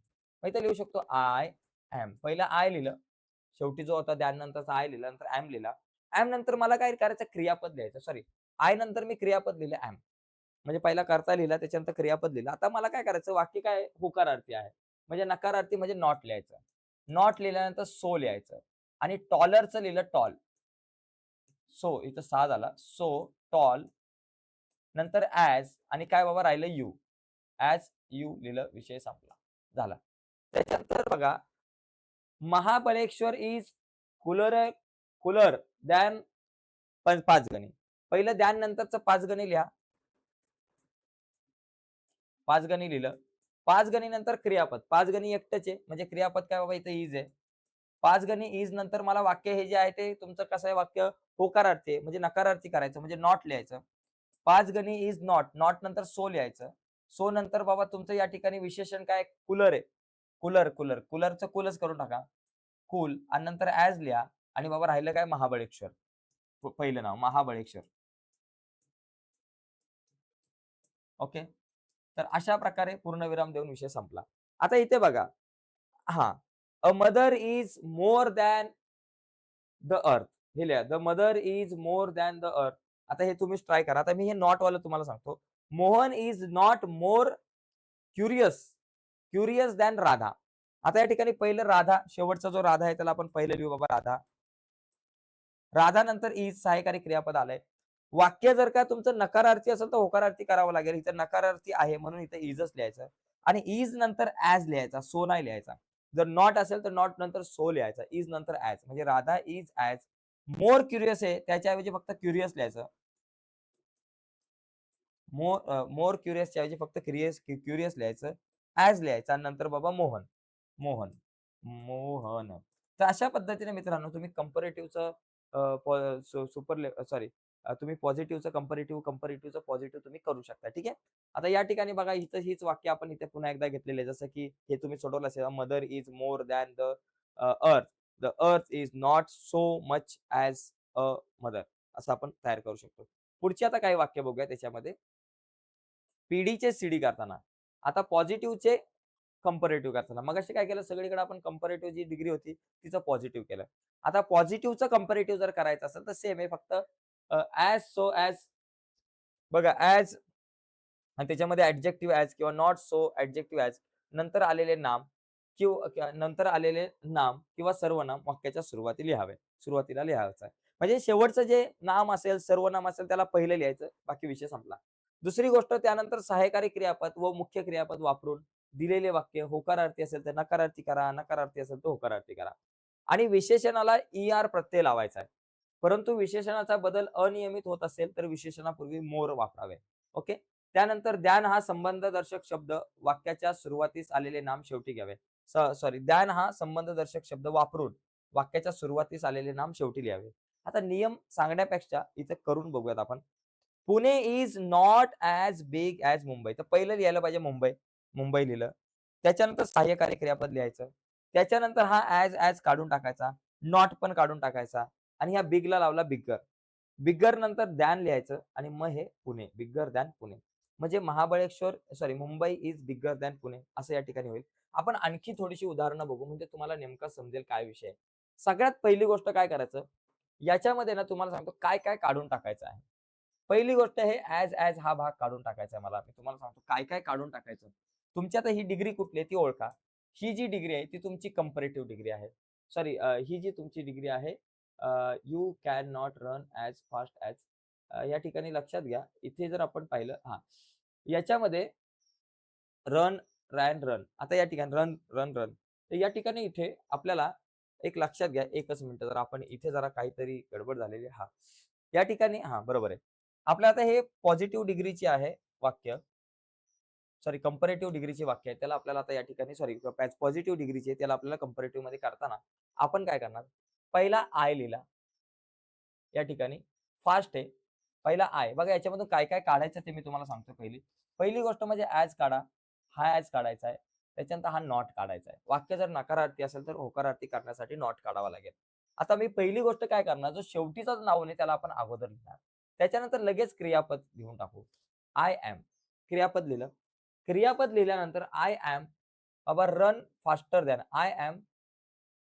Speaker 1: मग इथं लिहू शकतो आय एम. पहिलं आय लिहिलं. शेवटी जो होता त्यानंतरचा आय लिहिला, नंतर एम लिहिला. एम नंतर मला काय करायचं? क्रियापद लिहायचं. सॉरी, आय नंतर मी क्रियापद लिहिलं एम. म्हणजे पहिला कर्ता लिहिला, त्याच्यानंतर क्रियापद लिहिलं. आता मला काय करायचं? वाक्य काय आहे? होकारार्थी आहे. म्हणजे नकारार्थी म्हणजे नॉट लिहायचं. नॉट लिहिल्यानंतर सो लिहायचं आणि टॉलरचं लिहिलं टॉल. सो इथं 6 झाला. सो, टॉल, नंतर ॲज आणि काय बाबा राहिलं यू. ॲज यू लिहिलं, विषय संपला. झाला. त्याच्यानंतर बघा, Mahabaleshwar is cooler cooler than 5 गणी. पहिलं द्यान नंतरचं 5 गणी लिहा. 5 गणी लिहिलं. 5 गणी नंतर क्रियापद. 5 गणी एकटंच आहे. म्हणजे क्रियापद काय बाबा इथं इज आहे. 5 गणी इज नंतर मला वाक्य हे जे आहे ते तुमचं कसं आहे वाक्य होकारार्थी आहे. म्हणजे नकारार्थी करायचं म्हणजे नॉट लिहायचं. 5 गणी इज नॉट. नॉट नंतर सो लिहायचं. सो नंतर बाबा तुमचं या ठिकाणी विशेषण काय कूलर आहे. कूलर. कूलरचं कूलच करून टाका. कूल आणि नंतर ॲज लिहा आणि बाबा राहिलं काय महाबळेश्वर. पहिलं नाव महाबळेश्वर. ओके. तर अशा प्रकारे पूर्णविराम देऊन विषय संपला. आता इथे बघा हां. A mother is more than the earth. हे लिहा. The mother is more than the earth. आता हे तुम्हीच ट्राय करा. आता मी हे नॉट वालं तुम्हाला सांगतो. Mohan is not more curious curious than Radha. आता या ठिकाणी पहिलं राधा, शेवटचा जो राधा आहे त्याला आपण पहिलं लिहू बाबा राधा. राधा नंतर इज सहाय्यकारी क्रियापद आलंय. वाक्य जर का तुमचं नकारार्थी असेल तर होकारार्थी करावं लागेल. इथं नकारार्थी आहे म्हणून इथं इजच लिहायचं आणि इज नंतर ॲज लिहायचा, सो नाही लिहायचा. जर नॉट असेल तर नॉट नंतर सो लिहायचा, इज नंतर ॲज. म्हणजे Radha is as more curious आहे, त्याच्याऐवजी फक्त क्युरियस लिहायचं. मोर क्युरियसच्या ऐवजी फक्त क्युरियस लिहायचं. ॲज लिहायचं आणि नंतर बाबा मोहन. मोहन. मोहन. तर अशा पद्धतीने मित्रांनो तुम्ही कंपॅरेटिव्हचं अ, प सॉरी तुम्ही पॉझिटिव्हचं कंपॅरेटिव्ह, कंपॅरेटिव्हचं पॉझिटिव्ह तुम्ही करू शकता. ठीक आहे. आता या ठिकाणी बघा इथं हीच वाक्य आपण इथे पुन्हा एकदा घेतलेली आहे. जसं की हे तुम्ही सोडवलं असेल, mother is more than the earth. The earth is not so much as a mother. असं आपण तयार करू शकतो. पुढची आता काही वाक्य बघूया त्याच्यामध्ये. पिढीचे सीडी करताना. आता पॉझिटिव्हचे कंपॅरेटिव्ह करताना. मगाशी काय केलं सगळीकडे आपण कंपॅरेटिव्ह जी डिग्री होती तिचं पॉझिटिव्ह केलं. आता पॉझिटिव्हचं कंपॅरेटिव्ह जर करायचं असेल तर सेम आहे फक्त ॲज, सो ॲज बघा ॲज आणि त्याच्यामध्ये ॲडजेक्टिव्ह ॲज किंवा नॉट सो ॲडजेक्टिव्ह ॲज नंतर आलेले नाम नंतर आलेले नाम किंवा सर्वनाम वाक्याच्या सुरुवातीला लिहायचं आहे. म्हणजे शेवटचं जे नाम असेल, सर्वनाम असेल त्याला पहिलं लिहायचं, बाकी विषय संपला. दुसरी गोष्ट त्यानंतर सहाय्यकारी क्रियापद व मुख्य क्रियापद वापरून दिलेले वाक्य होकारार्थी असेल तर नकारार्थी करा, नकारार्थी असेल तर होकारार्थी करा. आणि विशेषणाला प्रत्यय लावायचा आहे. परंतु विशेषणाचा बदल अनियमित होत असेल तर विशेषणापूर्वी मोर वापरावे. ओके. त्यानंतर द्यान हा संबंधदर्शक शब्द वाक्याच्या सुरुवातीस आलेले नाम शेवटी घ्यावे. सॉरी द्यान हा संबंधदर्शक शब्द वापरून वाक्याच्या सुरुवातीस आलेले नाम शेवटी लिहावे. आता नियम सांगण्यापेक्षा इथे करून बघूयात आपण. Pune is not as big as Mumbai. तर पहिलं लिहायला पाहिजे मुंबई. मुंबई लिहिलं. त्याच्यानंतर सहाय्यकारी क्रियापद लिहायचं. त्याच्यानंतर हा ॲज काढून टाकायचा. नॉट पण काढून टाकायचा आणि ह्या बिगला लावला बिग्गर. बिग्गर नंतर दॅन लिहायचं आणि मग हे पुणे. Bigger than Pune. म्हणजे Mumbai is bigger than Pune असं या ठिकाणी होईल. आपण आणखी थोडीशी उदाहरणं बघू म्हणजे तुम्हाला नेमकं समजेल काय विषय आहे. सगळ्यात पहिली गोष्ट काय करायचं, याच्यामध्ये ना तुम्हाला सांगतो काय-काय काढून टाकायचं आहे. पहिली गोष्ट हे ॲज हा भाग काढून टाकायचा आहे मला. मी तुम्हाला सांगतो काय-काय काढून टाकायचं. तुमची आता ही डिग्री कुठली आहे ती ओळखा. ही जी डिग्री आहे ती तुमची कंपॅरेटिव्ह डिग्री आहे. सॉरी ही जी तुमची डिग्री आहे you can not run as fast as या ठिकाणी लक्षात घ्या. इथे जर आपण पाहिलं याच्यामध्ये रन, रन. आता या ठिकाणी रन. तर या ठिकाणी इथे आपल्याला एक लक्षात घ्या, एकच मिनिटं जरा आपण इथे जरा काहीतरी गडबड झालेली आहे. या ठिकाणी बरोबर आहे. आपलं आता हे पॉझिटिव्ह डिग्रीची आहे वाक्य. सॉरी कंपॅरेटिव्ह डिग्रीची वाक्य आहे. त्याला आपल्याला आता या ठिकाणी पॉझिटिव्ह डिग्रीची आहे. त्याला आपल्याला कंपॅरेटिव्हमध्ये करताना आपण काय करणार? पहिला आय लिहिला. या ठिकाणी फास्ट आहे. पहिला आय. बघा याच्यामधून काय-काय काढायचं ते मी तुम्हाला सांगतो पहिली. पहिली गोष्ट म्हणजे ॲज काढा. हा ॲज काढायचा आहे. त्याच्यानंतर हा नॉट काढायचा आहे. वाक्य जर नकारार्थी असेल तर होकारार्थी करण्यासाठी नॉट काढावा लागेल. आता मी पहिली गोष्ट काय करणार, जो शेवटीचाच नाऊन आहे त्याला आपण अगोदर लिहिणार. त्याच्यानंतर लगेच क्रियापद लिहून टाकू. आय एम क्रियापद लिहिलं. क्रियापद लिहिल्यानंतर आय एम बाबा run faster than I am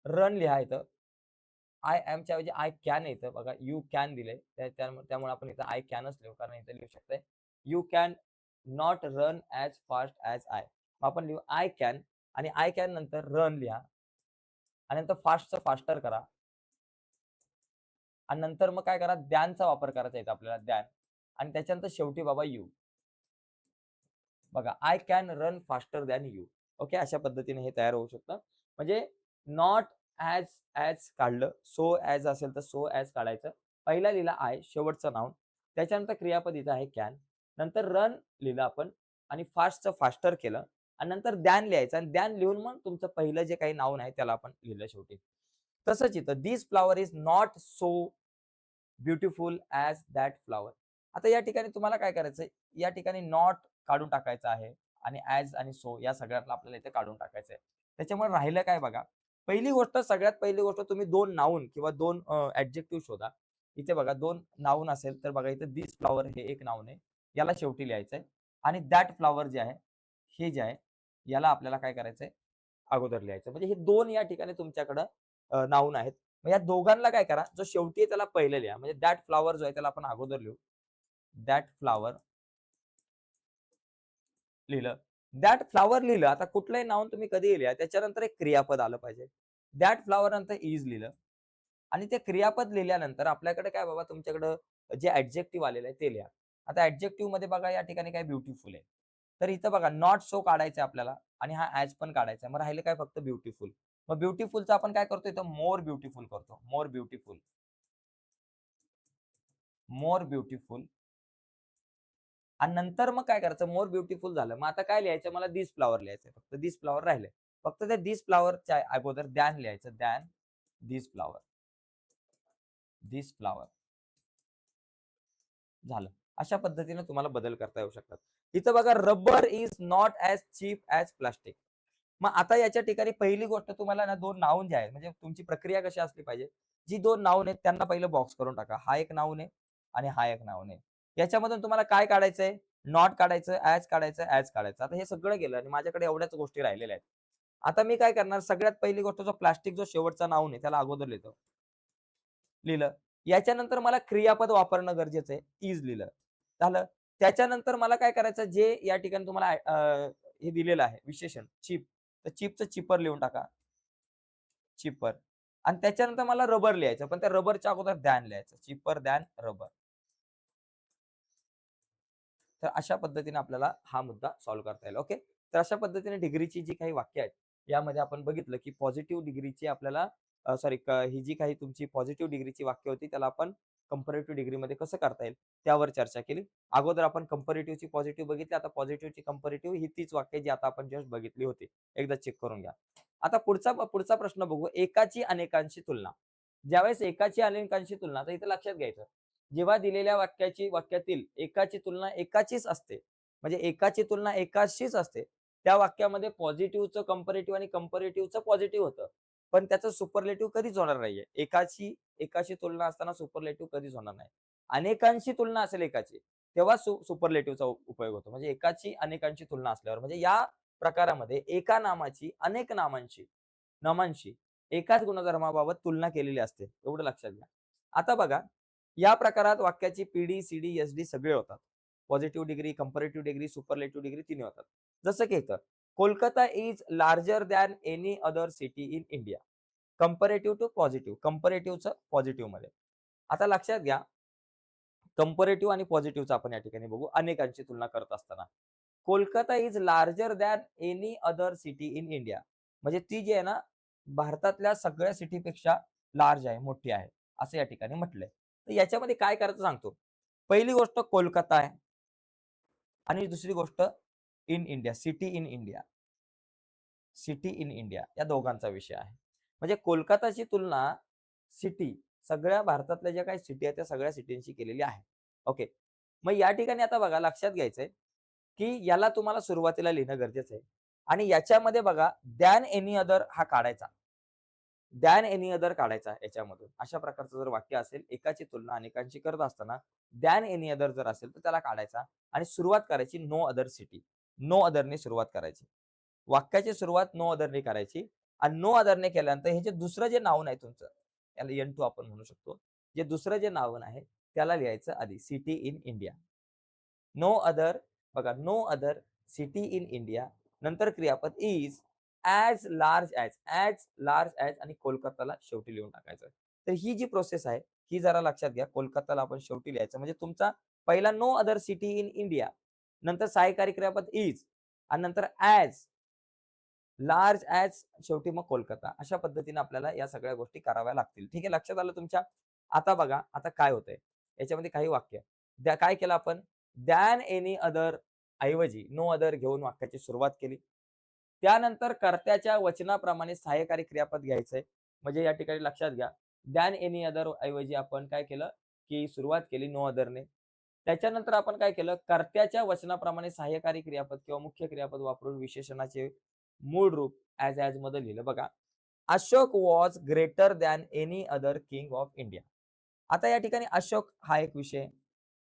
Speaker 1: run लिहा आय एमच्या ऐवजी आय कॅन येतं बघा. यू कॅन दिलंय. त्यामुळे आपण इथं आय कॅनच लिहू कारण इथं लिहू शकतोय. You can not run as fast as I. मग आपण लिहू आय कॅन आणि आय कॅन नंतर रन लिहा आणि नंतर फास्टचं फास्टर करा आणि नंतर मग काय करा दॅनचा वापर करायचा इथं आपल्याला दॅन आणि त्याच्यानंतर शेवटी बाबा यू. बघा I can run faster than you. Okay. अशा पद्धतीने हे तयार होऊ शकतं. म्हणजे नॉट ॲज काढलं. सो ॲज असेल तर सो ॲज काढायचं. पहिला लिहिला आय, शेवटचं नाउन. त्याच्यानंतर क्रियापद इथं आहे कॅन. नंतर रन लिहिलं आपण आणि फास्टचं फास्टर केलं आणि नंतर दॅन लिहायचं आणि दॅन लिहून मग तुमचं पहिलं जे काही नाउन आहे त्याला आपण लिहिलं शेवटी. तसंच इथं this flower is not so beautiful as that flower. आता या ठिकाणी तुम्हाला काय करायचंय, या ठिकाणी नॉट काढून टाकायचं आहे आणि ॲज आणि सो या सगळ्यातलं आपल्याला इथे काढून टाकायचं आहे. त्याच्यामुळे राहिलं काय बघा, सगळ्यात पहिली गोष्ट तुम्ही 2 नाउन किंवा 2 ॲडजेक्टिव्ह शोधा. इथे बघा 2 नाउन असेल तर बघा इथे धिस फ्लॉवर हे एक नाउन आहे. याला शेवटी लिहायचंय आणि दॅट फ्लॉवर जे आहे, हे जे आहे, याला आपल्याला काय करायचंय, अगोदर लिहायचं. म्हणजे हे 2 या ठिकाणी तुमच्याकडं नाउन आहेत. मग या दोघांना काय करा, जो शेवटी आहे त्याला पहिलं लिहा. म्हणजे दॅट फ्लॉवर जो आहे त्याला आपण अगोदर लिहू. दॅट फ्लॉवर लिहिलं. दॅट फ्लॉवर लिहिलं. आता कुठलंही नाउन तुम्ही कधीही लिहा. त्याच्यानंतर एक क्रियापद आलं पाहिजे. दॅट फ्लॉवर नंतर इज लिहिलं आणि ते क्रियापद लिहिल्यानंतर आपल्याकडे काय बाबा तुमच्याकडं जे ॲडजेक्टिव्ह आलेलं आहे ते लिहा. आता ॲडजेक्टिव्हमध्ये बघा या ठिकाणी काय ब्युटिफुल आहे. तर इथं बघा नॉट सो काढायचं आपल्याला आणि हा ॲज पण काढायचा. मग राहिलं काय फक्त ब्युटिफुल. मग ब्युटिफुलचं आपण काय करतो इथं मोर ब्युटिफुल करतो. मोर ब्युटिफुल, मोर ब्युटिफुल आणि नंतर मग काय करायचं मोर ब्युटिफुल झालं. मग आता काय लिहायचं मला धिस फ्लॉवर लिहायचं. फक्त धिस फ्लॉवर राहिलंय. फक्त त्या धिस फ्लॉवरच्या अगोदर दॅन लिहायचं. Than this flower, this flower झालं. अशा पद्धतीने तुम्हाला बदल करता येऊ शकतात. इथं बघा rubber is not as cheap as plastic. मग आता याच्या ठिकाणी पहिली गोष्ट तुम्हाला ना 2 नाऊन जे आहेत म्हणजे तुमची प्रक्रिया कशी असली पाहिजे, जी 2 नाऊन आहेत त्यांना पहिलं बॉक्स करून टाका. हा एक नाऊन आहे आणि हा एक नाऊन आहे. याच्यामधून तुम्हाला काय काढायचंय? नॉट काढायचं, ॲज काढायचं. आता हे सगळं गेलं आणि माझ्याकडे एवढ्याच गोष्टी राहिलेल्या आहेत. आता मी काय करणार सगळ्यात पहिली गोष्ट जो प्लास्टिक जो शेवटचा नाऊन आहे त्याला अगोदर लिहितो. लिहिलं. याच्यानंतर मला क्रियापद वापरणं गरजेचं आहे. इज लिहिलं. झालं. त्याच्यानंतर मला काय करायचं जे या ठिकाणी तुम्हाला हे दिलेलं आहे विशेषण चिप. तर चिपचं चिपर लिहून टाका. चिपर आणि त्याच्यानंतर मला रबर लिहायचं. पण त्या रबरच्या अगोदर दॅन लिहायचं. Cheaper, than, rubber. तर अशा पद्धतीने आपल्याला हा मुद्दा सॉल्व्ह करता येईल. ओके. तर अशा पद्धतीने डिग्रीची जी काही वाक्य आहेत, यामध्ये आपण बघितलं की पॉझिटिव्ह डिग्रीची आपल्याला सॉरी ही जी काही तुमची पॉझिटिव्ह डिग्रीची वाक्य होती, त्याला आपण कंपॅरेटिव्ह डिग्रीमध्ये कसं करता येईल, त्यावर चर्चा केली. अगोदर आपण कंपॅरेटिव्हची पॉझिटिव्ह बघितली, आता पॉझिटिव्हची कंपॅरेटिव्ह ही तीच वाक्य जी आता आपण जस्ट बघितली होती. एकदा चेक करून घ्या. आता पुढचा पुढचा प्रश्न बघू. एकाची अनेकांशी तुलना. ज्यावेळेस एकाची अनेकांशी तुलना, तर इथे लक्षात घ्यायचं जेव्हा दिलेल्या वाक्यातील एकाची तुलना एकाचीच असते, म्हणजे एकाची तुलना एकाशीच असते, त्या वाक्यामध्ये पॉझिटिव्हचं कंपॅरेटिव्ह आणि कंपॅरेटिव्हचं पॉझिटिव्ह होतं. पण त्याचं सुपरलेटिव्ह कधीच होणार नाहीये. एकाशी तुलना असताना सुपरलेटिव्ह कधीच होणार नाही. अनेकांशी तुलना असेल एकाची, तेव्हा सुपरलेटिव्हचा उपयोग होतो. म्हणजे एकाची अनेकांची तुलना असल्यावर म्हणजे या प्रकारामध्ये एका नामाची अनेक नामांशी एकाच गुणधर्माबाबत तुलना केलेली असते. एवढं लक्षात घ्या. आता बघा या प्रकारात वाक्याची पीडी, सीडी, एसडी सगळे होतात. Positive degree, comparative degree, superlative degree तिन्ही होतात. जसं की इथं Kolkata is larger than any other city in India. Comparative to positive. कंपॅरेटिव्हचं पॉझिटिव्हमध्ये. आता लक्षात घ्या कंपॅरेटिव्ह आणि पॉझिटिव्हचं आपण या ठिकाणी बघू अनेकांची तुलना करत असताना. Kolkata is larger than any other city in India. म्हणजे ती जी आहे ना, भारतातल्या सगळ्या सिटीपेक्षा लार्ज आहे, मोठी आहे, असं या ठिकाणी म्हटलंय. तर याच्यामध्ये काय करायचं सांगतो. पहिली गोष्ट कोलकाता आहे आणि दुसरी गोष्ट in India, city in India. City in India या दोघांचा विषय आहे. म्हणजे कोलकाताची तुलना सिटी सगळ्या भारतातल्या ज्या काही सिटी आहेत त्या सगळ्या सिटींशी केलेली आहे. ओके. मग या ठिकाणी आता बघा लक्षात घ्यायचंय, की याला तुम्हाला सुरुवातीला लिहिणं गरजेचं आहे. आणि याच्यामध्ये बघा दॅन एनी अदर हा काढायचा. दॅन एनी अदर काढायचा याच्यामधून. अशा प्रकारचं जर वाक्य असेल, एकाची तुलना अनेकांशी करत असताना दॅन एनी अदर जर असेल, तर त्याला काढायचा आणि सुरुवात करायची नो अदर सिटी. नो अदरने सुरुवात करायची. वाक्याची सुरुवात नो अदरने करायची आणि नो अदरने केल्यानंतर हे जे दुसरं जे नाऊन आहे तुमचं, याला N2 आपण म्हणू शकतो. जे दुसरं जे नाऊन आहे, त्याला लिहायचं आधी city in India. No other बघा no other city in India नंतर क्रियापद इज ॲज लार्ज ॲज आणि कोलकाताला शेवटी लिहून टाकायचं. तर ही जी प्रोसेस आहे, ही जरा लक्षात घ्या. कोलकाताला आपण शेवटी लिहायचं म्हणजे तुमचा पहिला no other city in India, नंतर सहाय्यकारी क्रियापद इज आणि नंतर लार्ज ॲज शेवटी मग कोलकाता. अशा पद्धतीने आपल्याला या सगळ्या गोष्टी कराव्या लागतील. ठीक आहे, लक्षात आलं तुमच्या? आता बघा, आता काय होतंय? याच्यामध्ये काही वाक्य काय केलं आपण? दॅन एनी अदर ऐवजी नो अदर घेऊन वाक्याची सुरुवात केली. त्यानंतर कर्त्याच्या वचनाप्रमाणे सहाय्यकारी क्रियापद घ्यायचंय. म्हणजे या ठिकाणी लक्षात घ्या, दॅन एनी अदर ऐवजी आपण काय केलं, की सुरुवात केली नो अदरने. त्याच्यानंतर आपण काय केलं, कर्त्याच्या वचनाप्रमाणे सहाय्यकारी क्रियापद किंवा मुख्य क्रियापद वापरून विशेषणाचे मूळ रूप ॲज मध्ये लिहिलं बघा. Ashok was greater than any other king of India. आता या ठिकाणी अशोक हा एक विषय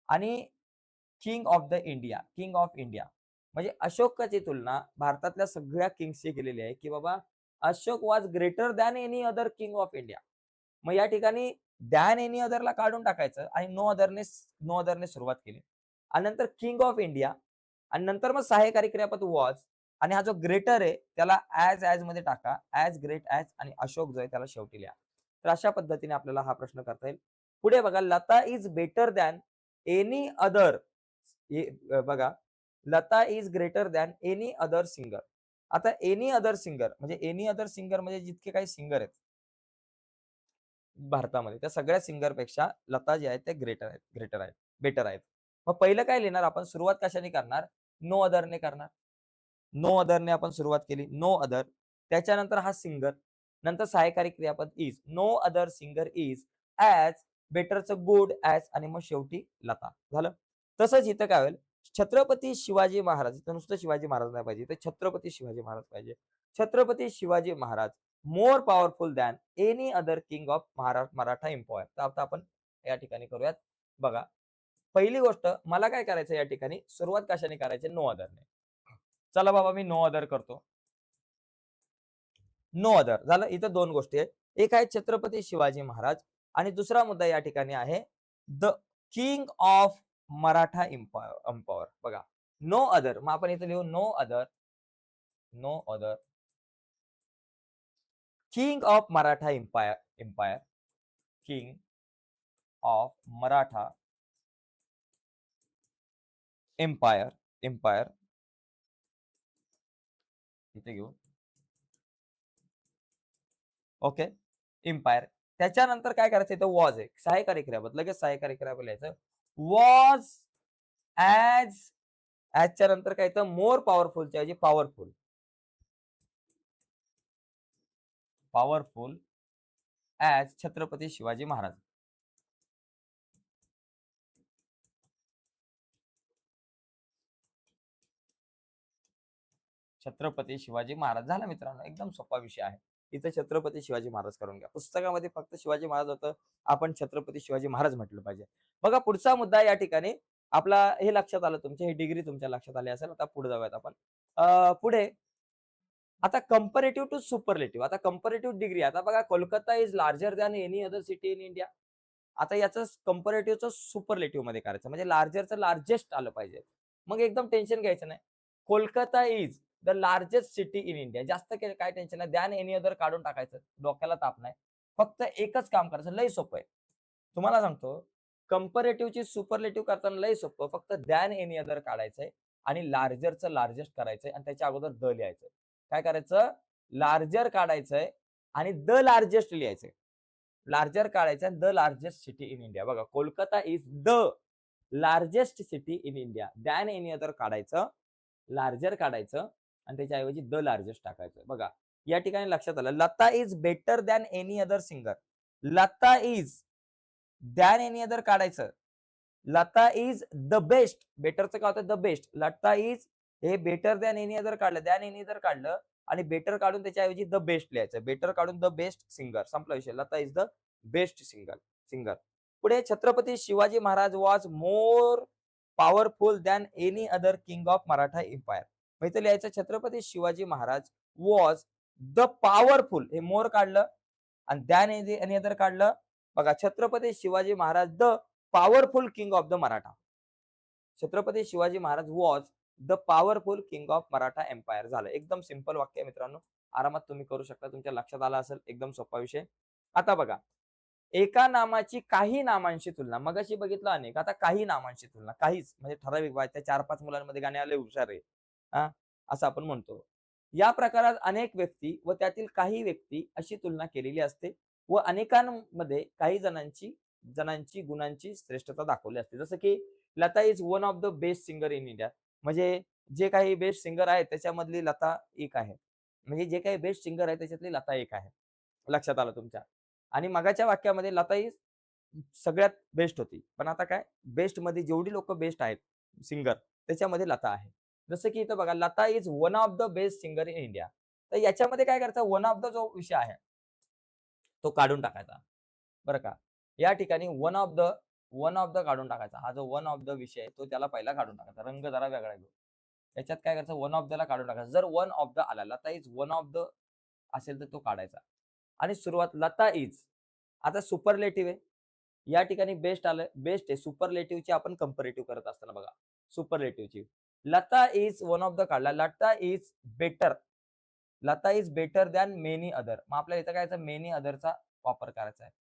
Speaker 1: आणि किंग ऑफ इंडिया म्हणजे अशोकाची तुलना भारतातल्या सगळ्या किंग्सशी केलेली आहे, की बाबा Ashok was greater than any other king of India. मग या ठिकाणी दॅन एनी अदरला काढून टाकायचं आणि नो अदरने सुरुवात केली. आणि नंतर किंग ऑफ इंडिया आणि नंतर मग सहाय्यकारी क्रियापद वॉज आणि हा जो ग्रेटर आहे त्याला ॲज मध्ये टाका. ग्रेट ॲज आणि अशोक जो आहे त्याला शेवटी लिहा. तर अशा पद्धतीने आपल्याला हा प्रश्न करता येईल. पुढे बघा Lata is better than any other बघा Lata is greater than any other singer. आता एनी अदर सिंगर म्हणजे एनी अदर सिंगर म्हणजे जितके काही सिंगर आहेत भारतामध्ये, त्या सगळ्या सिंगरपेक्षा लता जे आहेत ते ग्रेटर आहेत, बेटर आहेत. मग पहिलं काय लिहिणार आपण? सुरुवात कशाने करणार? नो अदरने करणार. नो अदरने आपण सुरुवात केली. No other. त्याच्यानंतर हा सिंगर. नंतर सहाय्यकारी क्रियापद is. No other singer is as, बेटरचं गुड, ॲज आणि मग शेवटी लता. झालं? तसंच इथं काय होईल? छत्रपती शिवाजी महाराज. इथं नुसतं शिवाजी महाराज नाही पाहिजे. इथं छत्रपती शिवाजी महाराज पाहिजे. Chhatrapati Shivaji Maharaj more powerful than any other king of Maratha empire. तर आता आपण या ठिकाणी करूयात. बघा, पहिली गोष्ट मला काय करायचं या ठिकाणी? सुरुवात कशाने करायची? नो अदरने. चला बाबा मी नो अदर करतो. नो अदर झालं. इथं 2 गोष्टी आहेत. एक आहे छत्रपती शिवाजी महाराज आणि दुसरा मुद्दा या ठिकाणी आहे the king of Maratha empower. बघा, नो अदर. मग आपण इथे लिहू no other, no other king of Maratha empire, king of Maratha empire, empire इथे घेऊ. ओके. एम्पायर. त्याच्यानंतर काय करायचं? इथं वॉज आहे. सहाय्यकारी क्रियापद. लगेच सहाय्यकारी क्रियापद लिहायचं. वॉज ॲज, ॲजच्या नंतर काय येतं? मोर पॉवरफुलच्या ऐवजी powerful. Powerful as Chhatrapati Shivaji Maharaj. Chhatrapati Shivaji Maharaj. झालं मित्रांनो, एकदम सोपा विषय आहे. इथं छत्रपती शिवाजी महाराज करून घ्या. पुस्तकामध्ये फक्त शिवाजी महाराज होतं. आपण छत्रपती शिवाजी महाराज म्हटलं पाहिजे. बघा पुढचा मुद्दा या ठिकाणी आपला हे लक्षात आलं तुमच्या, ही डिग्री तुमच्या लक्षात आली असेल. आता पुढे जाऊयात आपण. पुढे आता कंपॅरेटिव्ह टू सुपरलेटिव्ह. आता कंपॅरेटिव्ह डिग्री. आता बघा Kolkata is larger than any other city in India. आता याचं कंपॅरेटिव्हचं सुपरलेटिव्ह मध्ये करायचं. म्हणजे लार्जरचं लार्जेस्ट आलं पाहिजे. मग एकदम टेन्शन घ्यायचं नाही. Kolkata is the largest city in India. जास्त काय टेन्शन नाही. दॅन एनी अदर काढून टाकायचं. डोक्याला ताप नाही. फक्त एकच काम करायचं. लय सोपं आहे. तुम्हाला सांगतो कंपॅरेटिव्हची सुपरलेटिव्ह करताना लय सोपं. फक्त दॅन एनी अदर काढायचंय आणि लार्जरचं लार्जेस्ट करायचंय आणि त्याच्या अगोदर द लिहायचंय. काय करायचं? लार्जर काढायचंय आणि द लार्जेस्ट लिहायचंय. लार्जर काढायचं आणि the largest city in India. बघा, Kolkata is the largest city in India. Than any other काढायचं, लार्जर काढायचं आणि त्याच्याऐवजी द लार्जेस्ट टाकायचं. बघा, या ठिकाणी लक्षात आलं. Lata is better than any other singer. Lata is than any other काढायचं. Lata is the best. बेटरचं काय होतं? The best. लता इज हे बेटर दॅन एनी अदर काढलं, दॅन एनी अदर काढलं आणि बेटर काढून त्याच्याऐवजी द बेस्ट लिहायचं. बेटर काढून द बेस्ट सिंगर. संपला विषय. Lata is the best singer. पुढे Chhatrapati Shivaji Maharaj was more powerful than any other king of Maratha empire. मग इथं लिहायचं Chhatrapati Shivaji Maharaj was the powerful. हे मोर काढलं आणि दॅन एनी अदर काढलं. बघा, Chhatrapati Shivaji Maharaj the powerful king of the Maratha. Chhatrapati Shivaji Maharaj was the powerful king of Maratha empire. झालं. एकदम सिंपल वाक्य मित्रांनो. आरामात तुम्ही करू शकता. तुमच्या लक्षात आला असेल. एकदम सोपा विषय. आता बघा, एका नामाची काही नामांशी तुलना. मगाशी बघितलं अनेक, आता काही नामांशी तुलना. काहीच म्हणजे ठराविक त्या 4-5 मुलांमध्ये गाणे आले हुशार आहे. हा, असं आपण म्हणतो. या प्रकारात अनेक व्यक्ती व त्यातील काही व्यक्ती अशी तुलना केलेली असते व अनेकांमध्ये काही जणांची गुणांची श्रेष्ठता दाखवली असते. जसं की Lata is one of the best singer in India. म्हणजे जे काही बेस्ट सिंगर आहेत त्याच्यामधली लता एक आहे. म्हणजे जे काही बेस्ट सिंगर आहे त्याच्यातली लता एक आहे. लक्षात आलं तुमच्या. आणि मगाच्या वाक्यामध्ये लता ही सगळ्यात बेस्ट होती. पण आता काय? बेस्ट मध्ये जेवढी लोक बेस्ट आहेत सिंगर त्याच्यामध्ये लता आहे. जसं की इथं बघा, Lata is one of the best singer in India. तर याच्यामध्ये काय करायचं? वन ऑफ द जो विषय आहे तो काढून टाकायचा. बरं का? या ठिकाणी वन ऑफ द काढून टाकायचा. हा जो वन ऑफ द विषय आहे तो त्याला पहिला काढून टाकायचा. रंग जरा वेगळा घेऊ. याच्यात काय करायचं? वन ऑफ द ला काढून टाकायचं. जर वन ऑफ द आला, Lata is one of the असेल तर तो काढायचा. आणि सुरुवात लता इज. आता सुपरलेटिव्ह आहे. या ठिकाणी बेस्ट आलं. बेस्ट आहे. सुपरलेटिव्हची आपण कंपॅरेटिव्ह करत असताना बघा. सुपरलेटिव्हची. Lata is one of the काढला. Lata is better. Lata is better than many other. मग आपल्याला इथं काय मेनी अदरचा वापर करायचा आहे.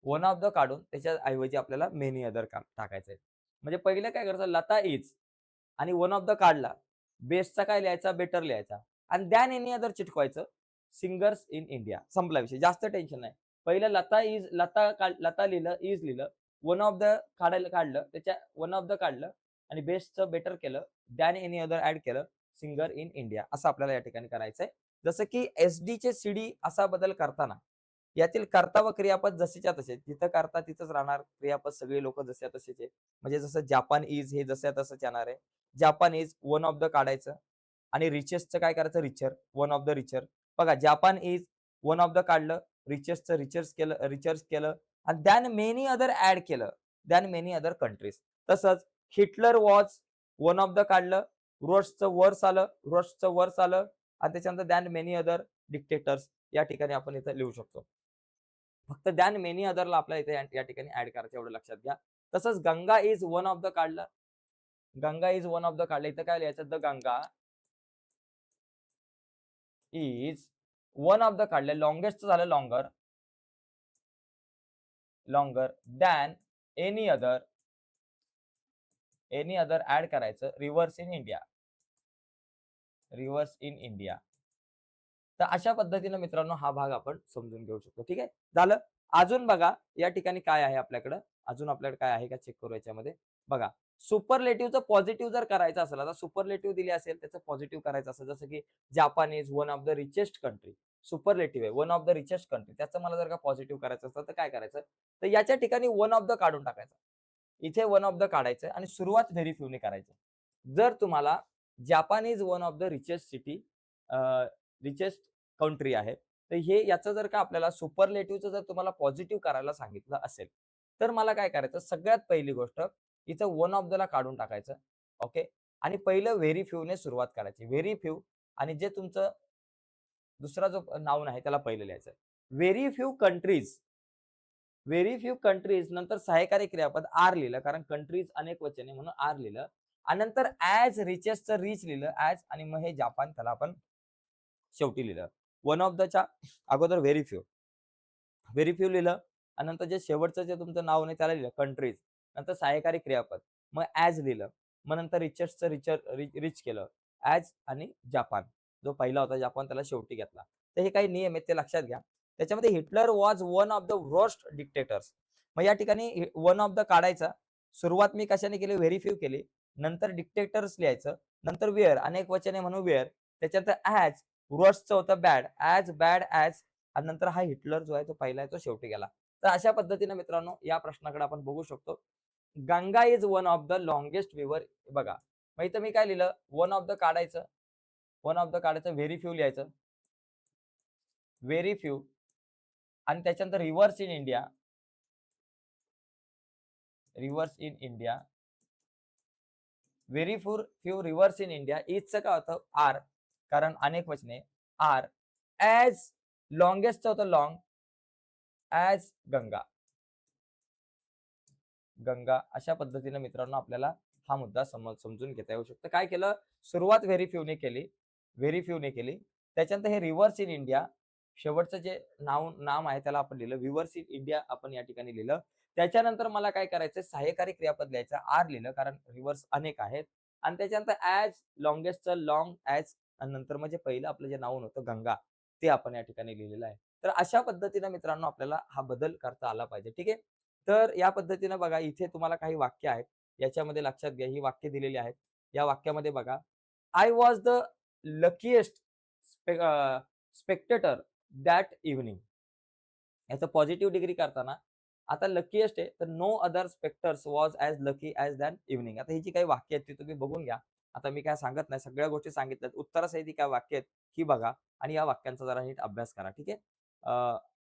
Speaker 1: वन ऑफ द काढून त्याच्या ऐवजी आपल्याला मेनी अदर टाकायचं आहे. म्हणजे पहिलं काय करायचं? लता इज आणि वन ऑफ द काढला. बेस्टचा काय लिहायचा? बेटर लिहायचा. आणि दॅन एनी अदर चिटकवायचं सिंगर्स इन इंडिया. संपला विषय. जास्त टेन्शन नाही. पहिलं लता लिहिलं, इज लिहिलं. वन ऑफ द काढलं. त्याच्या वन ऑफ द काढलं आणि बेस्टचं बेटर केलं. दॅन एनी अदर ॲड केलं. सिंगर इन इंडिया असं आपल्याला या ठिकाणी करायचंय. जसं की एस-डी चे असा बदल करताना यातील कर्ता व क्रियापद जसेच्या तसे. जिथं कर्ता तिथंच राहणार. क्रियापद सगळे लोकं जसेच्या तसेच आहे. म्हणजे जसं जापान इज हे जसं तसंच येणार आहे. Japan is one of the काढायचं आणि रिचेस्टचं काय करायचं richer, one of the richer. बघा Japan is one of the काढलं, रिचेस्टचं रिचर्स केलं आणि दॅन मेनी अदर ॲड केलं. Than many other countries. तसंच Hitler was one of the काढलं, रोस्टचं वर्स आलं आणि त्याच्यानंतर दॅन मेनी अदर डिक्टेटर्स या ठिकाणी आपण इथं लिहू शकतो. फक्त दॅन मेनी अदरला आपल्याला इथे या ठिकाणी ॲड करायचं एवढं लक्षात घ्या. तसंच Ganga is one of the काढलं. Ganga is one of the काढलं. इथं काय लिहायचं? The Ganga is one of the काढलं. लॉंगेस्ट झालं longer than any other add करायचं. Rivers in India. तर अशा पद्धतीने मित्रांनो हा भाग आपण समजून घेऊ शकतो. ठीक आहे. झालं. अजून बघा या ठिकाणी काय आहे आपल्याकडं. अजून आपल्याकडे काय आहे का चेक करू याच्यामध्ये. बघा सुपरलेटिव्हचं पॉझिटिव्ह जर करायचं असेल, आता सुपरलेटिव्ह दिली असेल त्याचं पॉझिटिव्ह करायचं असेल, जसं की Japan is one of the richest country. Superlative आहे one of the richest country. त्याचं मला जर का पॉझिटिव्ह करायचं असेल तर काय करायचं? तर याच्या ठिकाणी वन ऑफ द काढून टाकायचं. इथे वन ऑफ द काढायचं आणि सुरुवात व्हेरी करायचं. जर तुम्हाला Japan is one of the richest country आहे. तर हे याचं जर का आपल्याला सुपरलेटिव्हचं जर तुम्हाला पॉझिटिव्ह करायला सांगितलं असेल, तर मला काय करायचं? सगळ्यात पहिली गोष्ट इथं वन ऑफ दला काढून टाकायचं. ओके. आणि पहिलं व्हेरी फ्यूने सुरुवात करायची. व्हेरी फ्यू आणि जे तुमचं दुसरा जो नाउन आहे त्याला पहिलं लिहायचं. व्हेरी फ्यू कंट्रीज नंतर सहाय्यकारी क्रियापद आर लिहिलं, कारण कंट्रीज अनेक वचने म्हणून आर लिहिलं आणि नंतर ॲज रिचेस्टचं रिच लिहिलं ॲज आणि मग हे जापान त्याला आपण शेवटी लिहिलं. वन ऑफ दच्या अगोदर व्हेरी फ्यू लिहिलं आणि नंतर जे शेवटचं जे तुमचं नाव आहे त्याला लिहिलं कंट्रीज. नंतर सहाय्यकारी क्रियापद मग ॲज लिहिलं. मग नंतर रिच केलं ॲज आणि जापान. जो पहिला होता जापान त्याला शेवटी घेतला. तर हे काही नियम आहेत ते लक्षात घ्या. त्याच्यामध्ये Hitler was one of the worst dictators. मग या ठिकाणी वन ऑफ द काढायचा. सुरुवात मी कशाने केली? व्हेरी फ्यू केली. नंतर डिक्टेटर्स लिहायचं. नंतर वेअर अनेक वचने म्हणून वेअर. त्याच्यानंतर ॲज वर्स्टचं होतं बॅड ॲज आणि नंतर हा हिटलर जो आहे तो पहिला आहे तो शेवटी गेला. तर अशा पद्धतीने मित्रांनो या प्रश्नाकडे आपण बघू शकतो. Ganga is one of the longest river. बघा मग इथं मी काय लिहिलं? वन ऑफ द काढायचं. व्हेरी फ्यू लिहायचं. व्हेरी फ्यू आणि त्याच्यानंतर rivers in India. Very few rivers in India. इजचं काय होतं? आर, कारण अनेक वचने आर. ॲज लॉंगेस्टचं होतं लॉंग ॲज गंगा. अशा पद्धतीने मित्रांनो आपल्याला हा मुद्दा समजून घेता येऊ शकतो. काय केलं? सुरुवात व्हेरी फ्यूने केली. त्याच्यानंतर हे रिव्हर्स इन इंडिया शेवटचं जे नाम आहे त्याला आपण लिहिलं. रिव्हर्स इन इंडिया आपण या ठिकाणी लिहिलं. त्याच्यानंतर मला काय करायचं? सहाय्यकारी क्रियापद लिहायचं. आर लिहिलं कारण रिव्हर्स अनेक आहेत आणि त्याच्यानंतर ॲज लॉंगेस्टचं लॉंग ॲज आणि नंतर म्हणजे पहिलं आपलं जे नाऊन होतं गंगा ते आपण या ठिकाणी लिहिलेलं आहे. तर अशा पद्धतीने मित्रांनो आपल्याला हा बदल करता आला पाहिजे. ठीक आहे. तर या पद्धतीने बघा इथे तुम्हाला काही वाक्य आहेत. याच्यामध्ये लक्षात घ्या ही वाक्य दिलेली आहेत. या वाक्यामध्ये बघा I was the luckiest spectator that evening. याचं पॉझिटिव्ह डिग्री करताना आता लकीएस्ट आहे तर no other spectators was as lucky as than evening. आता ही जी काही वाक्य आहेत ती तुम्ही बघून घ्या. आता मी काय सांगत नाही, सगळ्या गोष्टी सांगितल्यात. उत्तरासहित काय वाक्य आहेत ही बघा आणि या वाक्यांचा जरा नीट अभ्यास करा. ठीक आहे.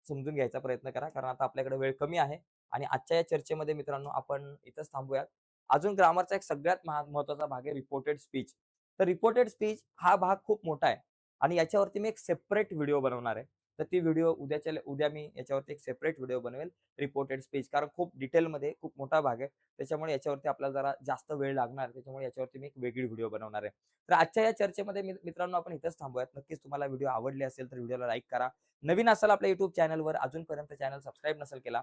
Speaker 1: समजून घ्यायचा प्रयत्न करा कारण आता आपल्याकडे वेळ कमी आहे आणि आजच्या या चर्चेमध्ये मित्रांनो आपण इथंच थांबूयात. अजून ग्रामरचा एक सगळ्यात महत्त्वाचा भाग आहे रिपोर्टेड स्पीच. तर रिपोर्टेड स्पीच हा भाग खूप मोठा आहे आणि याच्यावरती मी एक सेपरेट व्हिडिओ बनवणार आहे. तर ती व्हिडिओ उद्या मी याच्यावरती एक सेपरेट व्हिडिओ बनवेल रिपोर्टेड स्पीच, कारण खूप डिटेलमध्ये खूप मोठा भाग आहे. त्याच्यामुळे याच्यावरती आपल्याला जरा जास्त वेळ लागणार. त्याच्यामुळे याच्यावरती मी एक वेगळी व्हिडिओ बनवणार आहे. तर आजच्या या चर्चेमध्ये मित्रांनो आपण इथंच थांबूयात. नक्कीच तुम्हाला व्हिडिओ आवडले असेल तर व्हिडिओला लाईक करा. नवीन असाल आपल्या YouTube चॅनलवर, अजूनपर्यंत चॅनल सबस्क्राईब नसेल केला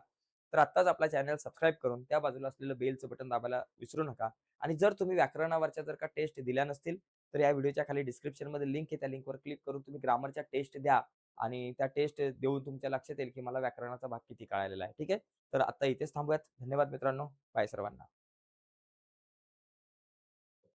Speaker 1: तर आत्ताच आपला चॅनल सबस्क्राईब करून त्या बाजूला असलेलं बेलचं बटन दाबायला विसरू नका. आणि जर तुम्ही व्याकरणावरच्या जर का टेस्ट दिल्या नसतील तर या व्हिडिओच्या खाली डिस्क्रिप्शनमध्ये लिंक आहे. त्या लिंकवर क्लिक करून तुम्ही ग्रामरच्या टेस्ट द्या आणि त्या टेस्ट देऊन तुमच्या लक्षात येईल, की मला व्याकरणाचा भाग किती कळालेला आहे. ठीक आहे? तर आता इथेच थांबूयात. धन्यवाद मित्रांनो. बाय सर्वांना.